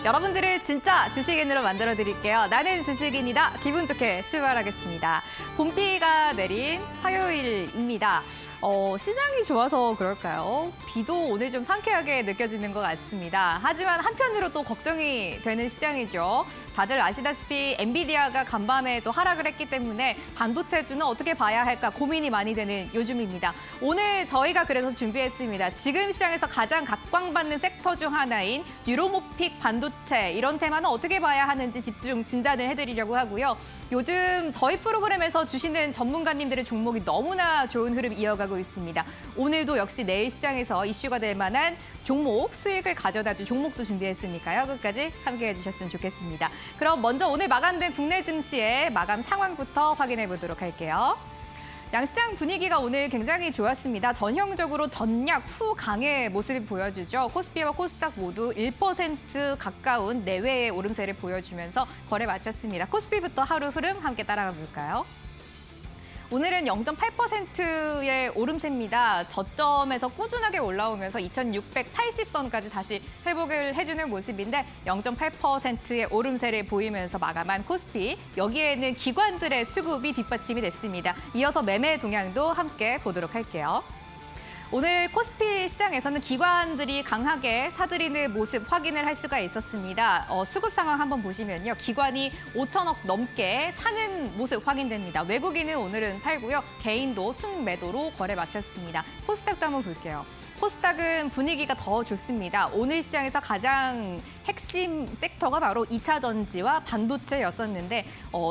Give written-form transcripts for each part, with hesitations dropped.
여러분들을 진짜 주식인으로 만들어 드릴게요. 나는 주식인이다. 기분 좋게 출발하겠습니다. 봄비가 내린 화요일입니다. 시장이 좋아서 그럴까요? 비도 오늘 좀 상쾌하게 느껴지는 것 같습니다. 하지만 한편으로 또 걱정이 되는 시장이죠. 다들 아시다시피 엔비디아가 간밤에 또 하락을 했기 때문에 반도체주는 어떻게 봐야 할까 고민이 많이 되는 요즘입니다. 오늘 저희가 그래서 준비했습니다. 지금 시장에서 가장 각광받는 섹터 중 하나인 뉴로모픽 반도체, 이런 테마는 어떻게 봐야 하는지 집중 진단을 해드리려고 하고요. 요즘 저희 프로그램에서 주시는 전문가님들의 종목이 너무나 좋은 흐름 이어가고 있습니다. 오늘도 역시 내일 시장에서 이슈가 될 만한 종목, 수익을 가져다줄 종목도 준비했으니까요. 끝까지 함께해 주셨으면 좋겠습니다. 그럼 먼저 오늘 마감된 국내 증시의 마감 상황부터 확인해 보도록 할게요. 양시장 분위기가 오늘 굉장히 좋았습니다. 전형적으로 전략 후 강의 모습을 보여주죠. 코스피와 코스닥 모두 1% 가까운 내외의 오름세를 보여주면서 거래 마쳤습니다. 코스피부터 하루 흐름 함께 따라가 볼까요? 오늘은 0.8%의 오름세입니다. 저점에서 꾸준하게 올라오면서 2680선까지 다시 회복을 해주는 모습인데 0.8%의 오름세를 보이면서 마감한 코스피. 여기에는 기관들의 수급이 뒷받침이 됐습니다. 이어서 매매 동향도 함께 보도록 할게요. 오늘 코스피 시장에서는 기관들이 강하게 사들이는 모습 확인을 할 수가 있었습니다. 수급 상황 한번 보시면요. 기관이 5천억 넘게 사는 모습 확인됩니다. 외국인은 오늘은 팔고요. 개인도 순매도로 거래 마쳤습니다. 코스닥도 한번 볼게요. 코스닥은 분위기가 더 좋습니다. 오늘 시장에서 가장 핵심 섹터가 바로 2차 전지와 반도체였었는데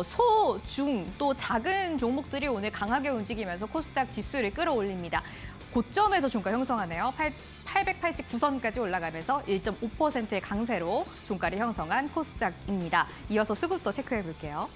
소, 중, 또 작은 종목들이 오늘 강하게 움직이면서 코스닥 지수를 끌어올립니다. 고점에서 종가 형성하네요. 889선까지 올라가면서 1.5%의 강세로 종가를 형성한 코스닥입니다. 이어서 수급도 체크해 볼게요.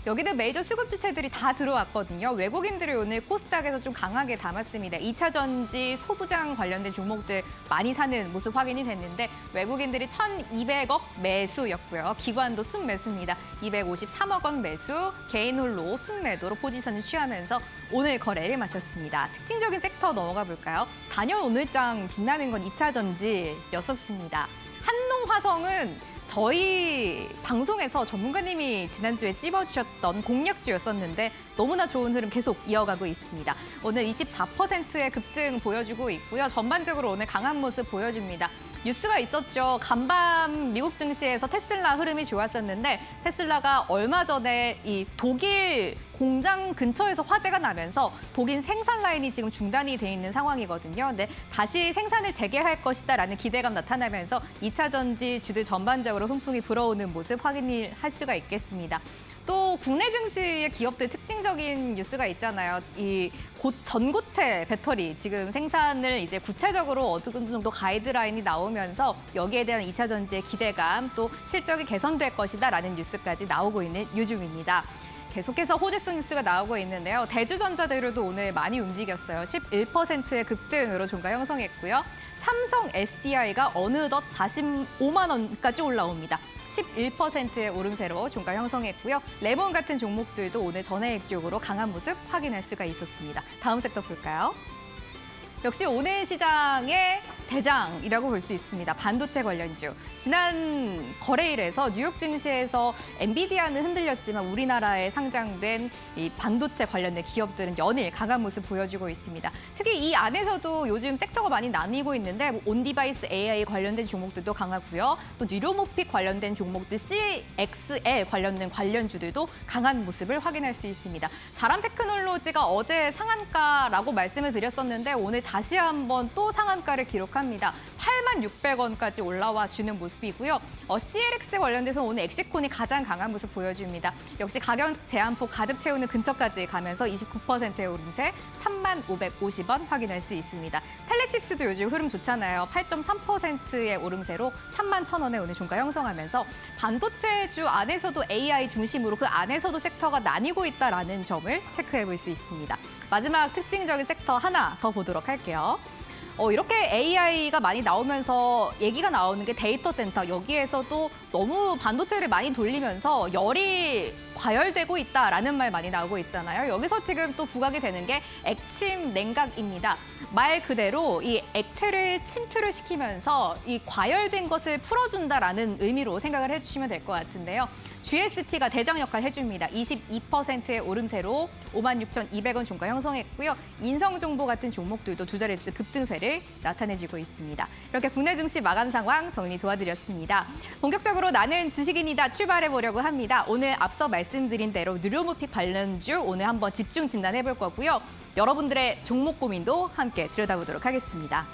여기는 메이저 수급 주체들이 다 들어왔거든요. 외국인들이 오늘 코스닥에서 좀 강하게 담았습니다. 2차 전지, 소부장 관련된 종목들 많이 사는 모습 확인이 됐는데 외국인들이 1,200억 매수였고요. 기관도 순매수입니다. 253억 원 매수, 개인 홀로 순매도로 포지션을 취하면서 오늘 거래를 마쳤습니다. 특징적인 섹터 넘어가 볼까요? 단연 오늘장 빛나는 건 2차 전지였었습니다. 한농화성은 저희 방송에서 전문가님이 지난주에 찝어주셨던 공략주였었는데 너무나 좋은 흐름 계속 이어가고 있습니다. 오늘 24%의 급등 보여주고 있고요. 전반적으로 오늘 강한 모습 보여줍니다. 뉴스가 있었죠. 간밤 미국 증시에서 테슬라 흐름이 좋았었는데 테슬라가 얼마 전에 이 독일 공장 근처에서 화재가 나면서 독일 생산 라인이 지금 중단이 돼 있는 상황이거든요. 근데 다시 생산을 재개할 것이다라는 기대감 나타나면서 2차 전지 주들 전반적으로 훈풍이 불어오는 모습 확인할 수가 있겠습니다. 또 국내 증시의 기업들 특징적인 뉴스가 있잖아요. 이 전고체 배터리 지금 생산을 이제 구체적으로 어느 정도 가이드라인이 나오면서 여기에 대한 2차 전지의 기대감 또 실적이 개선될 것이다라는 뉴스까지 나오고 있는 요즘입니다. 계속해서 호재성 뉴스가 나오고 있는데요. 대주전자재료도 오늘 많이 움직였어요. 11%의 급등으로 종가 형성했고요. 삼성 SDI가 어느덧 45만 원까지 올라옵니다. 11%의 오름세로 종가 형성했고요. 레몬 같은 종목들도 오늘 전해액 쪽으로 강한 모습 확인할 수가 있었습니다. 다음 섹터 볼까요? 역시 오늘 시장의 대장이라고 볼 수 있습니다. 반도체 관련주. 지난 거래일에서 뉴욕 증시에서 엔비디아는 흔들렸지만 우리나라에 상장된 이 반도체 관련된 기업들은 연일 강한 모습 보여주고 있습니다. 특히 이 안에서도 요즘 섹터가 많이 나뉘고 있는데 온디바이스 AI 관련된 종목들도 강하고요. 또 뉴로모픽 관련된 종목들, CXL 관련된 관련주들도 강한 모습을 확인할 수 있습니다. 자람 테크놀로지가 어제 상한가라고 말씀을 드렸었는데 오늘 다시 한번 또 상한가를 기록합니다. 86,600원까지 올라와 주는 모습이고요. CLX 관련돼서 오늘 엑시콘이 가장 강한 모습 보여줍니다. 역시 가격 제한폭 가득 채우는 근처까지 가면서 29%의 오름세 35,550원 확인할 수 있습니다. 텔레칩스도 요즘 흐름 좋잖아요. 8.3%의 오름세로 31,000원에 오늘 종가 형성하면서 반도체주 안에서도 AI 중심으로 그 안에서도 섹터가 나뉘고 있다는 점을 체크해 볼 수 있습니다. 마지막 특징적인 섹터 하나 더 보도록 할게요. 이렇게 AI가 많이 나오면서 얘기가 나오는 게 데이터 센터. 여기에서도 너무 반도체를 많이 돌리면서 열이 과열되고 있다라는 말 많이 나오고 있잖아요. 여기서 지금 또 부각이 되는 게 액침 냉각입니다. 말 그대로 이 액체를 침투를 시키면서 이 과열된 것을 풀어준다라는 의미로 생각을 해주시면 될 것 같은데요. GST가 대장 역할을 해줍니다. 22%의 오름세로 56,200원 종가 형성했고요. 인성정보 같은 종목들도 두 자릿수 급등세를 나타내주고 있습니다. 이렇게 국내 증시 마감 상황 정리 도와드렸습니다. 본격적으로 나는 주식인이다 출발해보려고 합니다. 오늘 앞서 말씀드린 대로 느려무픽 관련주 오늘 한번 집중 진단해볼 거고요. 여러분들의 종목 고민도 함께 들여다보도록 하겠습니다.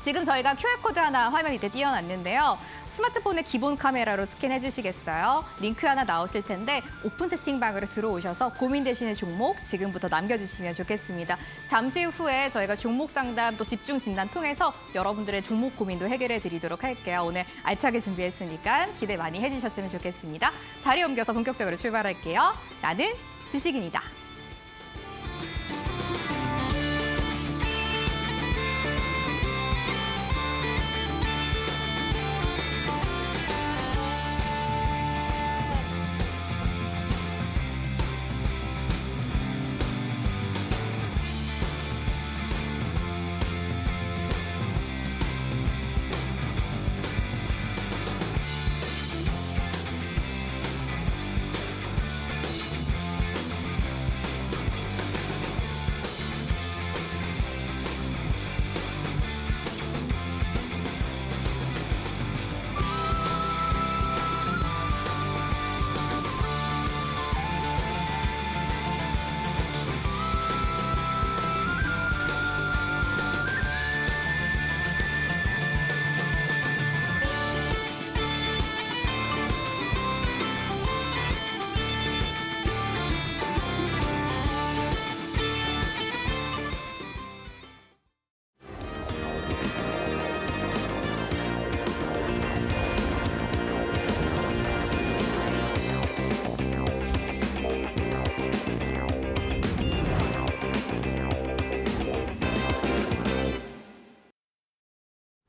지금 저희가 QR코드 하나 화면 밑에 띄워놨는데요. 스마트폰의 기본 카메라로 스캔해 주시겠어요? 링크 하나 나오실 텐데 오픈 채팅방으로 들어오셔서 고민되시는 종목 지금부터 남겨주시면 좋겠습니다. 잠시 후에 저희가 종목 상담 또 집중 진단 통해서 여러분들의 종목 고민도 해결해 드리도록 할게요. 오늘 알차게 준비했으니까 기대 많이 해주셨으면 좋겠습니다. 자리 옮겨서 본격적으로 출발할게요. 나는 주식인이다.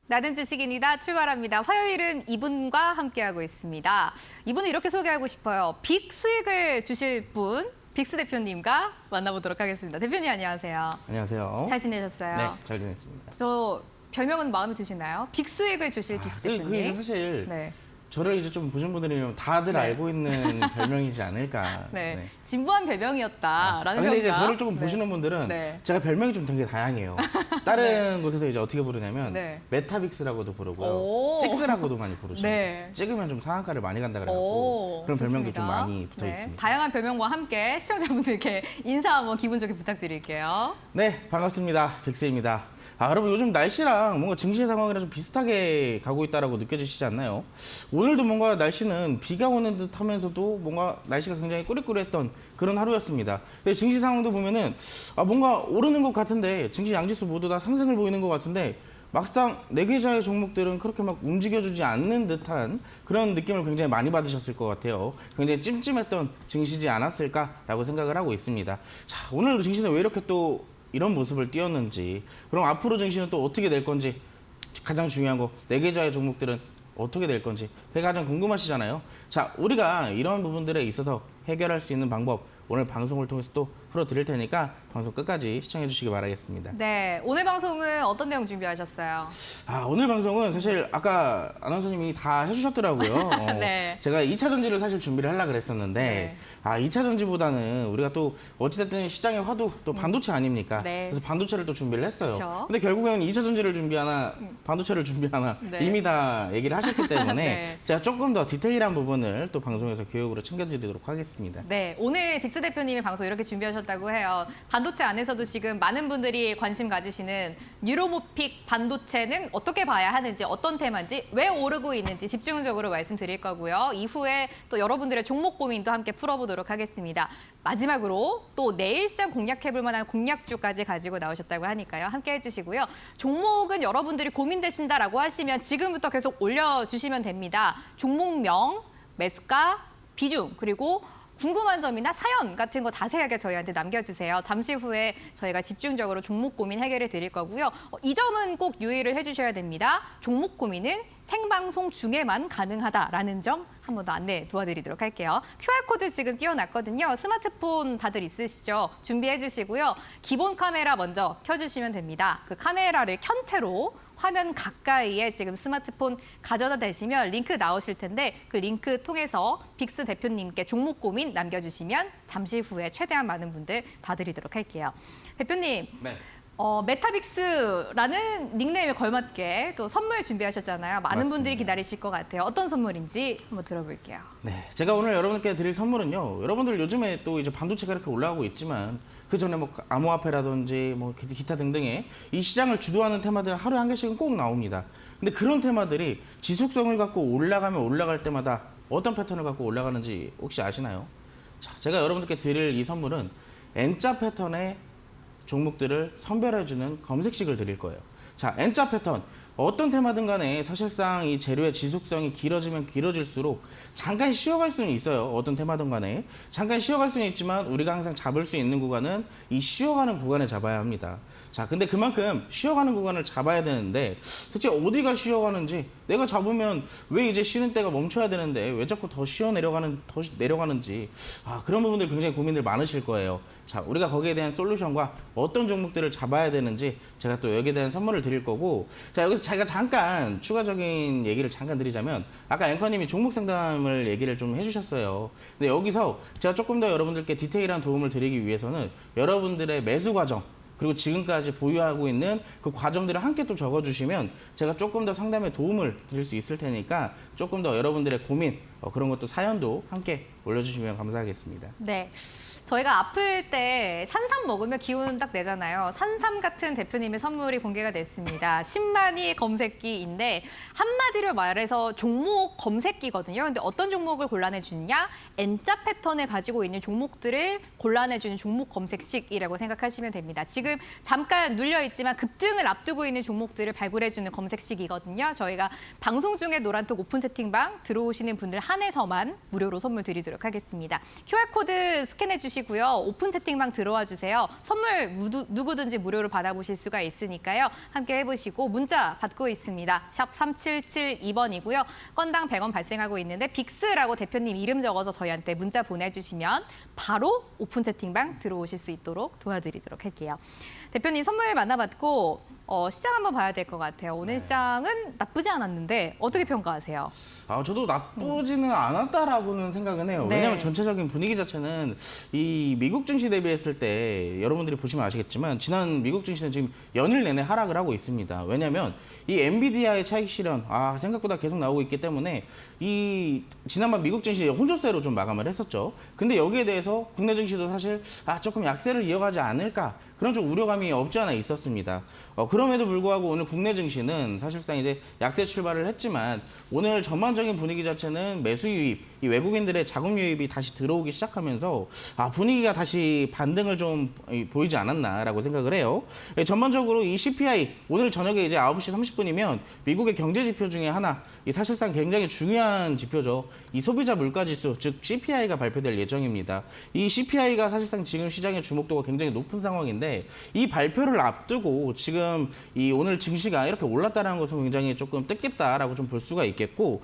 나는 주식인이다 출발합니다. 화요일은 이분과 함께하고 있습니다. 이분은 이렇게 소개하고 싶어요. 빅 수익을 주실 분, 빅스 대표님과 만나보도록 하겠습니다. 대표님 안녕하세요. 안녕하세요. 잘 지내셨어요? 네, 잘 지냈습니다. 저 별명은 마음에 드시나요? 빅 수익을 주실 빅스 대표님. 그게 사실 네. 저를 이제 좀 보신 분들이면 다들 네. 알고 있는 별명이지 않을까. 네. 진부한 별명이었다라는 근데 이제 평가. 저를 조금 네. 보시는 분들은 네. 제가 별명이 좀 되게 다양해요. 다른 곳에서 이제 어떻게 부르냐면 네. 메타빅스라고도 부르고요. 오. 찍스라고도 많이 부르시고 네. 찍으면 좀 상한가를 많이 간다 오, 그래갖고 그런 별명도 좀 좋습니다. 많이 붙어 네. 있습니다. 다양한 별명과 함께 시청자분들께 인사 한번 기분 좋게 부탁드릴게요. 네, 반갑습니다. 빅스입니다. 여러분 요즘 날씨랑 뭔가 증시 상황이랑 좀 비슷하게 가고 있다라고 느껴지시지 않나요? 오늘도 뭔가 날씨는 비가 오는 듯 하면서도 뭔가 날씨가 굉장히 꾸리꾸리했던 그런 하루였습니다. 근데 증시 상황도 보면은 뭔가 오르는 것 같은데 증시 양지수 모두 다 상승을 보이는 것 같은데 막상 네 계좌의 종목들은 그렇게 막 움직여주지 않는 듯한 그런 느낌을 굉장히 많이 받으셨을 것 같아요. 굉장히 찜찜했던 증시지 않았을까라고 생각을 하고 있습니다. 자, 오늘 증시는 왜 이렇게 또 이런 모습을 띄었는지, 그럼 앞으로 증시는 또 어떻게 될 건지, 가장 중요한 거, 네 계좌의 종목들은 어떻게 될 건지 그게 가장 궁금하시잖아요. 자, 우리가 이런 부분들에 있어서 해결할 수 있는 방법 오늘 방송을 통해서 또 풀어드릴 테니까 방송 끝까지 시청해 주시기 바라겠습니다. 네, 오늘 방송은 어떤 내용 준비하셨어요? 오늘 방송은 사실 아까 아나운서님이 다 해주셨더라고요. 네. 제가 2차 전지를 사실 준비를 하려고 그랬었는데 네. 2차 전지보다는 우리가 또 어찌됐든 시장의 화두 또 반도체 아닙니까? 네. 그래서 반도체를 또 준비를 했어요. 그렇죠. 근데 결국에는 2차 전지를 준비하나 반도체를 준비하나 네. 이미 다 얘기를 하셨기 때문에 네. 제가 조금 더 디테일한 부분을 또 방송에서 교육으로 챙겨드리도록 하겠습니다. 네, 오늘 빅스 대표님의 방송 이렇게 준비하셨다고 해요. 반도체 안에서도 지금 많은 분들이 관심 가지시는 뉴로모픽 반도체는 어떻게 봐야 하는지, 어떤 테마인지, 왜 오르고 있는지 집중적으로 말씀드릴 거고요. 이후에 또 여러분들의 종목 고민도 함께 풀어보도록 하겠습니다. 마지막으로 또 내일 시장 공략해볼 만한 공략주까지 가지고 나오셨다고 하니까요. 함께 해주시고요. 종목은 여러분들이 고민되신다라고 하시면 지금부터 계속 올려주시면 됩니다. 종목명, 매수가, 비중, 그리고 궁금한 점이나 사연 같은 거 자세하게 저희한테 남겨주세요. 잠시 후에 저희가 집중적으로 종목 고민 해결해 드릴 거고요. 이 점은 꼭 유의를 해주셔야 됩니다. 종목 고민은 생방송 중에만 가능하다라는 점 한 번 더 안내 도와드리도록 할게요. QR코드 지금 띄워놨거든요. 스마트폰 다들 있으시죠? 준비해 주시고요. 기본 카메라 먼저 켜주시면 됩니다. 그 카메라를 켠 채로 화면 가까이에 지금 스마트폰 가져다 대시면 링크 나오실 텐데 그 링크 통해서 빅스 대표님께 종목 고민 남겨주시면 잠시 후에 최대한 많은 분들 봐드리도록 할게요. 대표님. 네. 메타빅스라는 닉네임에 걸맞게 또 선물 준비하셨잖아요. 많은 맞습니다. 분들이 기다리실 것 같아요. 어떤 선물인지 한번 들어볼게요. 네, 제가 오늘 여러분께 드릴 선물은요. 여러분들 요즘에 또 이제 반도체가 이렇게 올라가고 있지만 그 전에 뭐 암호화폐라든지 뭐 기타 등등의 이 시장을 주도하는 테마들 하루에 한 개씩은 꼭 나옵니다. 근데 그런 테마들이 지속성을 갖고 올라가면 올라갈 때마다 어떤 패턴을 갖고 올라가는지 혹시 아시나요? 자, 제가 여러분들께 드릴 이 선물은 N자 패턴의 종목들을 선별해주는 검색식을 드릴 거예요. 자, N자 패턴. 어떤 테마든 간에 사실상 이 재료의 지속성이 길어지면 길어질수록 잠깐 쉬어갈 수는 있어요. 어떤 테마든 간에. 잠깐 쉬어갈 수는 있지만 우리가 항상 잡을 수 있는 구간은 이 쉬어가는 구간에 잡아야 합니다. 자, 근데 그만큼 쉬어가는 구간을 잡아야 되는데 대체 어디가 쉬어가는지 내가 잡으면 왜 이제 쉬는 때가 멈춰야 되는데 왜 자꾸 더 내려가는지 그런 부분들 굉장히 고민들 많으실 거예요. 자, 우리가 거기에 대한 솔루션과 어떤 종목들을 잡아야 되는지 제가 또 여기에 대한 선물을 드릴 거고 자, 여기서 제가 잠깐 추가적인 얘기를 잠깐 드리자면 아까 앵커님이 종목 상담을 얘기를 좀 해주셨어요. 근데 여기서 제가 조금 더 여러분들께 디테일한 도움을 드리기 위해서는 여러분들의 매수 과정 그리고 지금까지 보유하고 있는 그 과정들을 함께 또 적어주시면 제가 조금 더 상담에 도움을 드릴 수 있을 테니까 조금 더 여러분들의 고민 그런 것도 사연도 함께 올려주시면 감사하겠습니다. 네. 저희가 아플 때 산삼 먹으면 기운 딱 내잖아요. 산삼 같은 대표님의 선물이 공개가 됐습니다. 10만이 검색기인데 한마디로 말해서 종목 검색기거든요. 근데 어떤 종목을 골라내주느냐? N자 패턴을 가지고 있는 종목들을 골라내주는 종목 검색식이라고 생각하시면 됩니다. 지금 잠깐 눌려있지만 급등을 앞두고 있는 종목들을 발굴해주는 검색식이거든요. 저희가 방송 중에 노란톡 오픈 채팅방 들어오시는 분들 한해서만 무료로 선물 드리도록 하겠습니다. QR코드 스캔해 주시고요. 오픈 채팅방 들어와 주세요. 선물 누구든지 무료로 받아보실 수가 있으니까요. 함께 해보시고 문자 받고 있습니다. 샵 3772번이고요. 건당 100원 발생하고 있는데 빅스라고 대표님 이름 적어서 저희한테 문자 보내주시면 바로 오픈 채팅방 들어오실 수 있도록 도와드리도록 할게요. 대표님 선물 만나봤고 시장 한번 봐야 될 것 같아요. 오늘 시장은 나쁘지 않았는데 어떻게 평가하세요? 저도 나쁘지는 않았다라고는 생각은 해요. 네. 왜냐하면 전체적인 분위기 자체는 이 미국 증시 대비했을 때 여러분들이 보시면 아시겠지만 지난 미국 증시는 지금 연일 내내 하락을 하고 있습니다. 왜냐하면 이 엔비디아의 차익 실현 생각보다 계속 나오고 있기 때문에 이 지난번 미국 증시 혼조세로 좀 마감을 했었죠. 근데 여기에 대해서 국내 증시도 사실 조금 약세를 이어가지 않을까 그런 좀 우려감이 없지 않아 있었습니다. 그럼에도 불구하고 오늘 국내 증시는 사실상 이제 약세 출발을 했지만 오늘 전반적인 분위기 자체는 매수 유입, 이 외국인들의 자금 유입이 다시 들어오기 시작하면서 분위기가 다시 반등을 좀 보이지 않았나라고 생각을 해요. 전반적으로 이 CPI 오늘 저녁에 이제 9시 30분이면 미국의 경제 지표 중에 하나, 이 사실상 굉장히 중요한 지표죠. 이 소비자 물가 지수, 즉 CPI가 발표될 예정입니다. 이 CPI가 사실상 지금 시장의 주목도가 굉장히 높은 상황인데 이 발표를 앞두고 지금 이 오늘 증시가 이렇게 올랐다는 것은 굉장히 조금 뜻깊다라고 좀 볼 수가 있겠고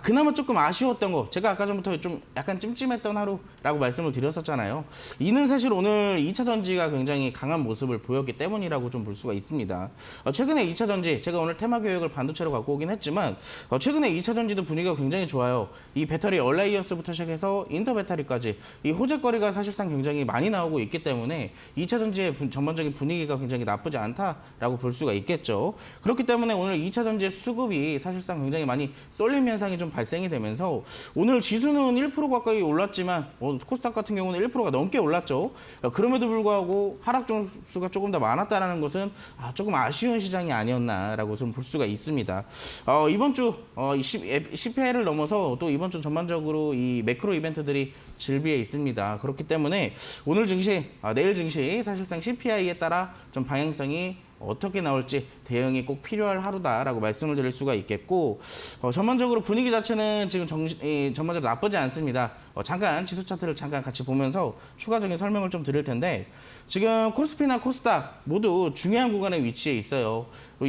그나마 조금 아쉬웠던 거 제가 아까 전부터 좀 약간 찜찜했던 하루라고 말씀을 드렸었잖아요. 이는 사실 오늘 2차 전지가 굉장히 강한 모습을 보였기 때문이라고 좀 볼 수가 있습니다. 최근에 2차 전지 제가 오늘 테마 교육을 반도체로 갖고 오긴 했지만 최근에 2차 전지도 분위기가 굉장히 좋아요. 이 배터리 얼라이언스부터 시작해서 인터 배터리까지 이 호재거리가 사실상 굉장히 많이 나오고 있기 때문에 2차 전지의 전반적인 분위기가 굉장히 나쁘지 않다라고 볼 수가 있겠죠. 그렇기 때문에 오늘 2차 전지의 수급이 사실상 굉장히 많이 쏠림 현상이 좀 발생이 되면서 오늘 지수는 1% 가까이 올랐지만 코스닥 같은 경우는 1%가 넘게 올랐죠. 그럼에도 불구하고 하락 종수가 조금 더 많았다는 것은 조금 아쉬운 시장이 아니었나라고 좀 볼 수가 있습니다. 이번 주 CPI를 넘어서 또 이번 주 전반적으로 이 매크로 이벤트들이 질비해 있습니다. 그렇기 때문에 오늘 증시, 내일 증시 사실상 CPI에 따라 좀 방향성이 어떻게 나올지 대응이 꼭 필요할 하루다라고 말씀을 드릴 수가 있겠고 전반적으로 분위기 자체는 지금 전반적으로 나쁘지 않습니다. 잠깐 지수 차트를 잠깐 같이 보면서 추가적인 설명을 좀 드릴 텐데 지금 코스피나 코스닥 모두 중요한 구간에 위치해 있어요.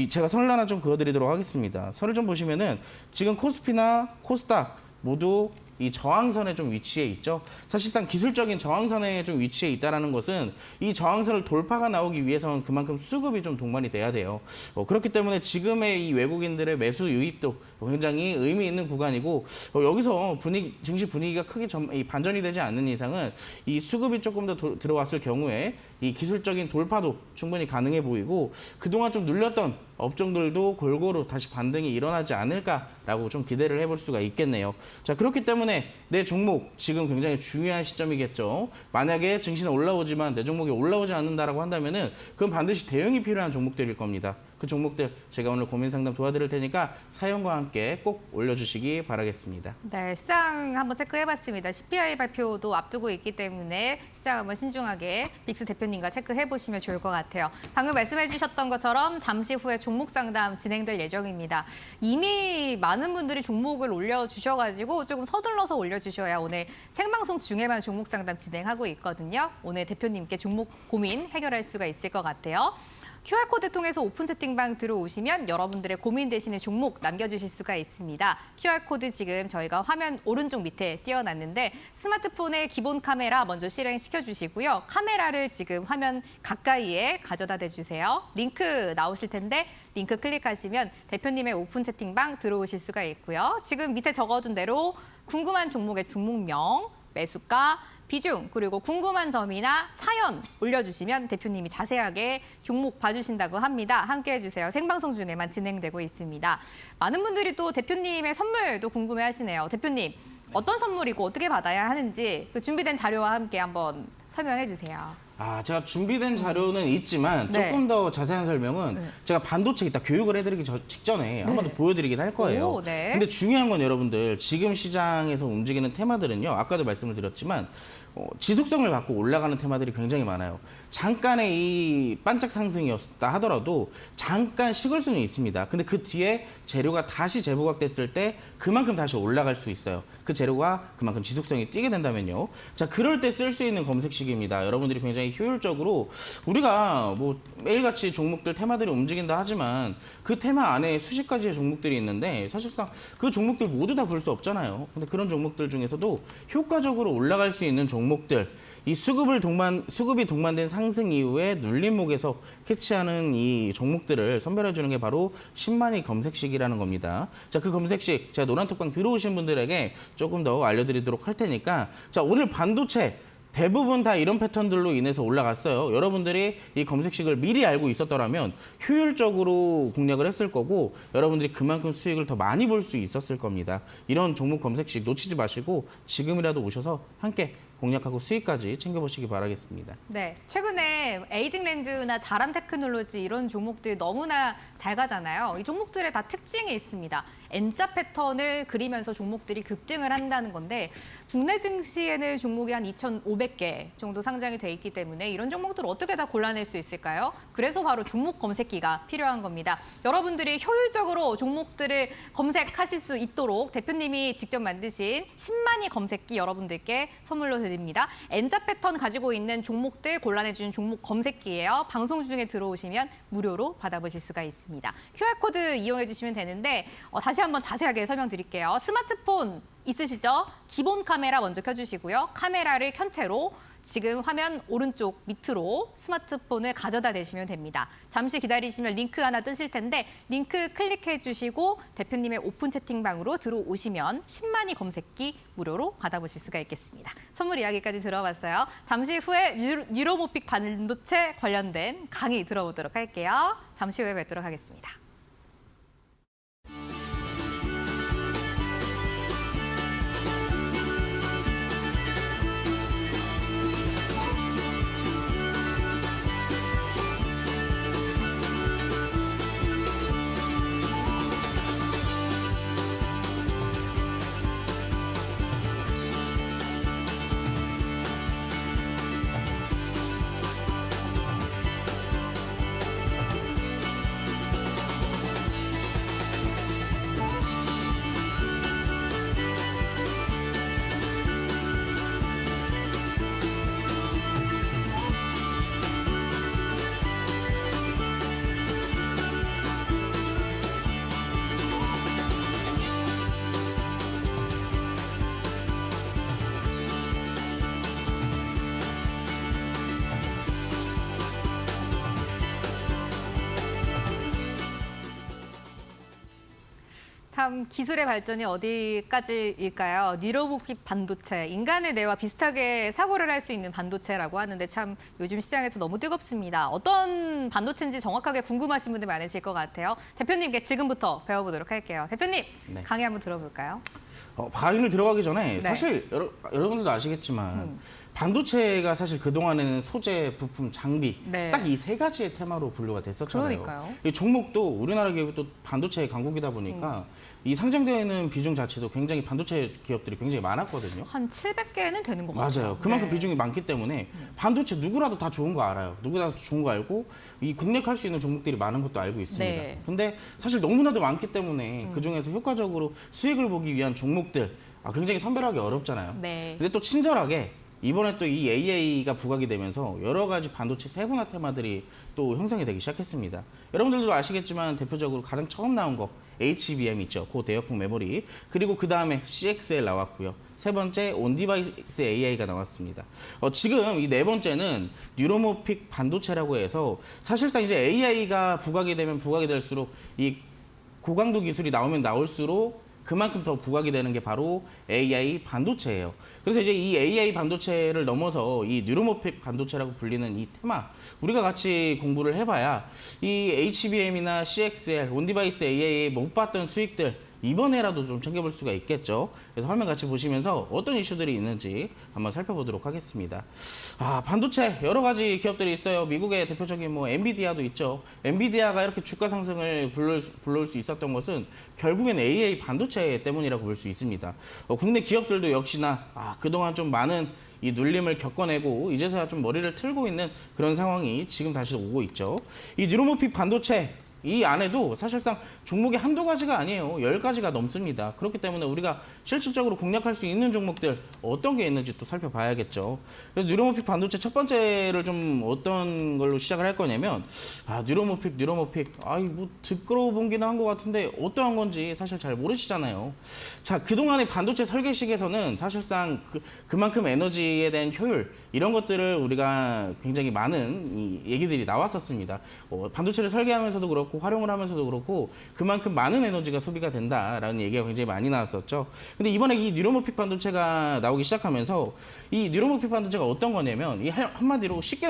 제가 선을 하나 좀 그어드리도록 하겠습니다. 선을 좀 보시면은 지금 코스피나 코스닥 모두 이 저항선에 좀 위치해 있죠. 사실상 기술적인 저항선에 좀 위치해 있다는 것은 이 저항선을 돌파가 나오기 위해서는 그만큼 수급이 좀 동반이 돼야 돼요. 그렇기 때문에 지금의 이 외국인들의 매수 유입도 굉장히 의미 있는 구간이고 여기서 증시 분위기가 크게 반전이 되지 않는 이상은 이 수급이 조금 더 들어왔을 경우에 이 기술적인 돌파도 충분히 가능해 보이고 그동안 좀 눌렸던 업종들도 골고루 다시 반등이 일어나지 않을까라고 좀 기대를 해볼 수가 있겠네요. 자, 그렇기 때문에 내 종목 지금 굉장히 중요한 시점이겠죠. 만약에 증시는 올라오지만 내 종목이 올라오지 않는다라고 한다면은 그건 반드시 대응이 필요한 종목들일 겁니다. 그 종목들 제가 오늘 고민 상담 도와드릴 테니까 사연과 함께 꼭 올려주시기 바라겠습니다. 네, 시장 한번 체크해봤습니다. CPI 발표도 앞두고 있기 때문에 시장 한번 신중하게 빅스 대표님과 체크해보시면 좋을 것 같아요. 방금 말씀해주셨던 것처럼 잠시 후에 종목 상담 진행될 예정입니다. 이미 많은 분들이 종목을 올려주셔가지고 조금 서둘러서 올려주셔야 오늘 생방송 중에만 종목 상담 진행하고 있거든요. 오늘 대표님께 종목 고민 해결할 수가 있을 것 같아요. QR코드 통해서 오픈 채팅방 들어오시면 여러분들의 고민되시는 종목 남겨주실 수가 있습니다. QR코드 지금 저희가 화면 오른쪽 밑에 띄워놨는데 스마트폰의 기본 카메라 먼저 실행시켜 주시고요. 카메라를 지금 화면 가까이에 가져다 대주세요. 링크 나오실 텐데 링크 클릭하시면 대표님의 오픈 채팅방 들어오실 수가 있고요. 지금 밑에 적어둔 대로 궁금한 종목의 종목명, 매수가, 비중, 그리고 궁금한 점이나 사연 올려주시면 대표님이 자세하게 종목 봐주신다고 합니다. 함께해 주세요. 생방송 중에만 진행되고 있습니다. 많은 분들이 또 대표님의 선물도 궁금해하시네요. 대표님, 어떤 선물이고 어떻게 받아야 하는지 그 준비된 자료와 함께 한번 설명해 주세요. 제가 준비된 자료는 있지만 네. 조금 더 자세한 설명은 제가 반도체 이따 교육을 해드리기 직전에 한 번 더 보여드리긴 할 거예요. 오, 네. 근데 중요한 건 여러분들 지금 시장에서 움직이는 테마들은요. 아까도 말씀을 드렸지만 지속성을 갖고 올라가는 테마들이 굉장히 많아요. 잠깐의 이 반짝 상승이었다 하더라도 잠깐 식을 수는 있습니다. 근데 그 뒤에 재료가 다시 재부각됐을 때 그만큼 다시 올라갈 수 있어요. 그 재료가 그만큼 지속성이 뛰게 된다면요. 자, 그럴 때 쓸 수 있는 검색식입니다. 여러분들이 굉장히 효율적으로 우리가 뭐 매일같이 종목들 테마들이 움직인다 하지만 그 테마 안에 수십 가지의 종목들이 있는데 사실상 그 종목들 모두 다 볼 수 없잖아요. 근데 그런 종목들 중에서도 효과적으로 올라갈 수 있는 종목들, 이 수급이 동반된 상승 이후에 눌림목에서 캐치하는 이 종목들을 선별해 주는 게 바로 신만이 검색식이라는 겁니다. 자, 그 검색식 제가 노란톡방 들어오신 분들에게 조금 더 알려드리도록 할 테니까 자, 오늘 반도체 대부분 다 이런 패턴들로 인해서 올라갔어요. 여러분들이 이 검색식을 미리 알고 있었더라면 효율적으로 공략을 했을 거고 여러분들이 그만큼 수익을 더 많이 볼 수 있었을 겁니다. 이런 종목 검색식 놓치지 마시고 지금이라도 오셔서 함께 공략하고 수익까지 챙겨보시기 바라겠습니다. 네, 최근에 에이징랜드나 자람 테크놀로지 이런 종목들 너무나 잘 가잖아요. 이 종목들의 다 특징이 있습니다. N자 패턴을 그리면서 종목들이 급등을 한다는 건데 국내 증시에는 종목이 한 2,500개 정도 상장이 돼 있기 때문에 이런 종목들을 어떻게 다 골라낼 수 있을까요? 그래서 바로 종목 검색기가 필요한 겁니다. 여러분들이 효율적으로 종목들을 검색하실 수 있도록 대표님이 직접 만드신 신만이 검색기 여러분들께 선물로 드립니다. N자 패턴 가지고 있는 종목들 골라내주는 종목 검색기예요. 방송 중에 들어오시면 무료로 받아보실 수가 있습니다. QR코드 이용해 주시면 되는데 다시 한번 자세하게 설명드릴게요. 스마트폰 있으시죠? 기본 카메라 먼저 켜주시고요. 카메라를 켠 채로 지금 화면 오른쪽 밑으로 스마트폰을 가져다 대시면 됩니다. 잠시 기다리시면 링크 하나 뜨실 텐데 링크 클릭해 주시고 대표님의 오픈 채팅방으로 들어오시면 신만이 검색기 무료로 받아보실 수가 있겠습니다. 선물 이야기까지 들어봤어요. 잠시 후에 뉴로모픽 반도체 관련된 강의 들어보도록 할게요. 잠시 후에 뵙도록 하겠습니다. 참 기술의 발전이 어디까지일까요? 뉴로모픽 반도체, 인간의 뇌와 비슷하게 사고를 할 수 있는 반도체라고 하는데 참 요즘 시장에서 너무 뜨겁습니다. 어떤 반도체인지 정확하게 궁금하신 분들 많으실 것 같아요. 대표님께 지금부터 배워보도록 할게요. 대표님, 네. 강의 한번 들어볼까요? 강의를 들어가기 전에 네. 사실 여러분들도 아시겠지만 반도체가 사실 그동안에는 소재, 부품, 장비 네. 딱 이 세 가지의 테마로 분류가 됐었잖아요. 그러니까요. 이 종목도 우리나라 기업이 또 반도체 강국이다 보니까 이 상장되어 있는 비중 자체도 굉장히 반도체 기업들이 굉장히 많았거든요. 한 700개는 되는 것 같아요. 맞아요. 그만큼 네. 비중이 많기 때문에 반도체 누구라도 다 좋은 거 알아요. 누구라도 좋은 거 알고 이 공략할 수 있는 종목들이 많은 것도 알고 있습니다. 네. 근데 사실 너무나도 많기 때문에 그중에서 효과적으로 수익을 보기 위한 종목들 굉장히 선별하기 어렵잖아요. 네. 근데 또 친절하게 이번에 또 이 AI가 부각이 되면서 여러 가지 반도체 세분화 테마들이 또 형성이 되기 시작했습니다. 여러분들도 아시겠지만 대표적으로 가장 처음 나온 거 HBM 있죠. 고대역폭 메모리. 그리고 그 다음에 CXL 나왔고요. 세 번째 온디바이스 AI가 나왔습니다. 지금 이 네 번째는 뉴로모픽 반도체라고 해서 사실상 이제 AI가 부각이 되면 부각이 될수록 이 고강도 기술이 나오면 나올수록 그만큼 더 부각이 되는 게 바로 AI 반도체예요. 그래서 이제 이 AI 반도체를 넘어서 이 뉴로모픽 반도체라고 불리는 이 테마, 우리가 같이 공부를 해봐야 이 HBM이나 CXL, 온디바이스 AI에 못 봤던 수익들 이번에라도 좀 챙겨볼 수가 있겠죠. 그래서 화면 같이 보시면서 어떤 이슈들이 있는지 한번 살펴보도록 하겠습니다. 반도체 여러 가지 기업들이 있어요. 미국의 대표적인 뭐 엔비디아도 있죠. 엔비디아가 이렇게 주가 상승을 불러올 수 있었던 것은 결국엔 AI 반도체 때문이라고 볼 수 있습니다. 국내 기업들도 역시나 그동안 좀 많은 이 눌림을 겪어내고 이제서야 좀 머리를 틀고 있는 그런 상황이 지금 다시 오고 있죠. 이 뉴로모픽 반도체 이 안에도 사실상 종목이 한두 가지가 아니에요. 10가지가 넘습니다. 그렇기 때문에 우리가 실질적으로 공략할 수 있는 종목들 어떤 게 있는지 또 살펴봐야겠죠. 그래서 뉴로모픽 반도체 첫 번째를 좀 어떤 걸로 시작을 할 거냐면 뉴로모픽 뭐 들어보기는 한 것 같은데 어떠한 건지 사실 잘 모르시잖아요. 자, 그동안의 반도체 설계식에서는 사실상 그만큼 에너지에 대한 효율 이런 것들을 우리가 굉장히 많은 이 얘기들이 나왔었습니다. 반도체를 설계하면서도 그렇고 활용을 하면서도 그렇고 그만큼 많은 에너지가 소비가 된다라는 얘기가 굉장히 많이 나왔었죠. 근데 이번에 이 뉴로모픽 반도체가 나오기 시작하면서 이 뉴로모픽 반도체가 어떤 거냐면 이 한마디로 쉽게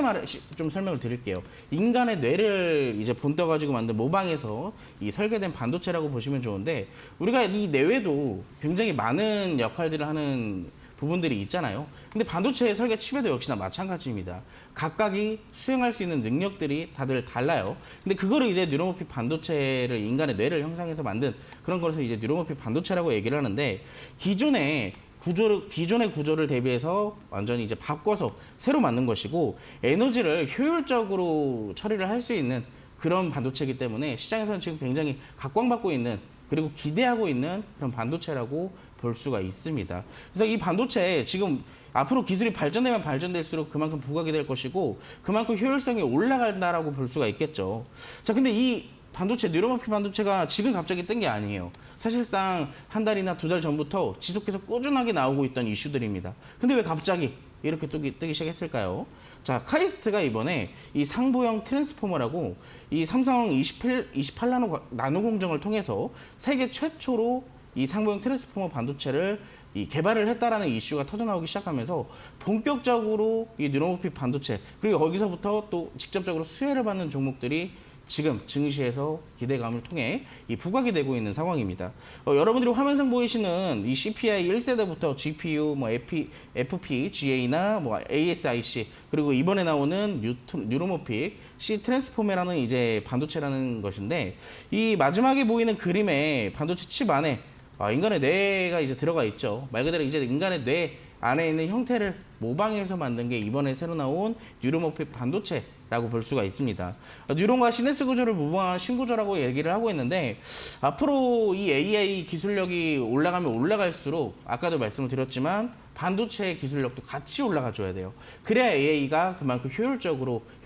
좀 설명을 드릴게요. 인간의 뇌를 이제 본떠 가지고 만든 모방해서 이 설계된 반도체라고 보시면 좋은데 우리가 이 내외도 굉장히 많은 역할들을 하는 부분들이 있잖아요. 근데 반도체 설계 칩에도 역시나 마찬가지입니다. 각각이 수행할 수 있는 능력들이 다들 달라요. 근데 그거를 이제 뉴로모픽 반도체를 인간의 뇌를 형상해서 만든 그런 것을 이제 뉴로모픽 반도체라고 얘기를 하는데 기존의 구조를 대비해서 완전히 이제 바꿔서 새로 만든 것이고 에너지를 효율적으로 처리를 할 수 있는 그런 반도체이기 때문에 시장에서는 지금 굉장히 각광받고 있는 그리고 기대하고 있는 그런 반도체라고 볼 수가 있습니다. 그래서 이 반도체 지금 앞으로 기술이 발전되면 발전될수록 그만큼 부각이 될 것이고 그만큼 효율성이 올라간다라고 볼 수가 있겠죠. 자, 근데 이 반도체, 뉴로모픽 반도체가 지금 갑자기 뜬 게 아니에요. 사실상 한 달이나 두 달 전부터 지속해서 꾸준하게 나오고 있던 이슈들입니다. 근데 왜 갑자기 이렇게 뜨기 시작했을까요? 자, 카이스트가 이번에 이 상부형 트랜스포머라고 이 삼성 28나노 공정을 통해서 세계 최초로 이 상부형 트랜스포머 반도체를 개발을 했다라는 이슈가 터져나오기 시작하면서 본격적으로 이 뉴로모픽 반도체 그리고 거기서부터 또 직접적으로 수혜를 받는 종목들이 지금 증시에서 기대감을 통해 이 부각이 되고 있는 상황입니다. 여러분들이 화면상 보이시는 이 CPI 1세대부터 GPU, 뭐 FPGA나 뭐 ASIC 그리고 이번에 나오는 뉴로모픽 C 트랜스포머라는 이제 반도체라는 것인데 이 마지막에 보이는 그림에 반도체 칩 안에 인간의 뇌가 이제 들어가 있죠. 말 그대로 이제 인간의 뇌 안에 있는 형태를 모방해서 만든 게 이번에 새로 나온 뉴로모픽 반도체라고 볼 수가 있습니다. 뉴런과 시내스 구조를 모방한 신구조라고 얘기를 하고 있는데 앞으로 이 AI 기술력이 올라가면 올라갈수록 아까도 말씀을 드렸지만 반도체 기술력도 같이 올라가 줘야 돼요. 그래야 AI가 그만큼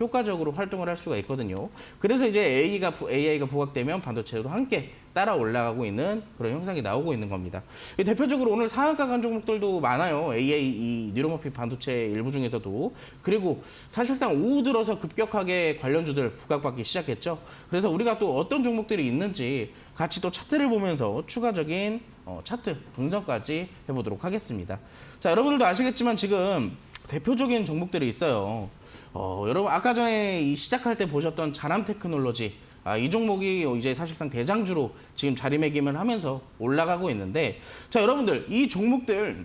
효과적으로 활동을 할 수가 있거든요. 그래서 이제 AI가 부각되면 반도체도 함께 따라 올라가고 있는 그런 현상이 나오고 있는 겁니다. 대표적으로 오늘 상한가 간 종목들도 많아요. 이 뉴로모픽 반도체 일부 중에서도. 그리고 사실상 오후 들어서 급격하게 관련주들 부각받기 시작했죠. 그래서 우리가 또 어떤 종목들이 있는지 같이 또 차트를 보면서 추가적인 차트 분석까지 해보도록 하겠습니다. 자, 여러분들도 아시겠지만 지금 대표적인 종목들이 있어요. 여러분 아까 전에 시작할 때 보셨던 자람 테크놀로지, 이 종목이 이제 사실상 대장주로 지금 자리매김을 하면서 올라가고 있는데, 자, 여러분들 이 종목들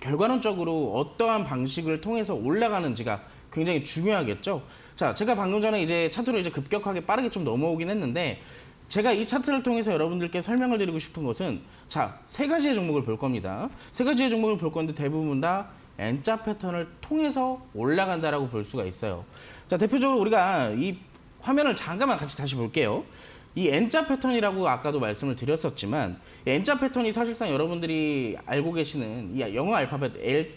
결과론적으로 어떠한 방식을 통해서 올라가는지가 굉장히 중요하겠죠. 자, 제가 방금 전에 이제 차트로 이제 급격하게 빠르게 좀 넘어오긴 했는데, 제가 이 차트를 통해서 여러분들께 설명을 드리고 싶은 것은, 자, 세 가지의 종목을 볼 겁니다. 세 가지의 종목을 볼 건데 대부분 다 N자 패턴을 통해서 올라간다라고 볼 수가 있어요. 자, 대표적으로 우리가 이 화면을 잠깐만 같이 다시 볼게요. 이 N자 패턴이라고 아까도 말씀을 드렸었지만, N자 패턴이 사실상 여러분들이 알고 계시는 이 영어 알파벳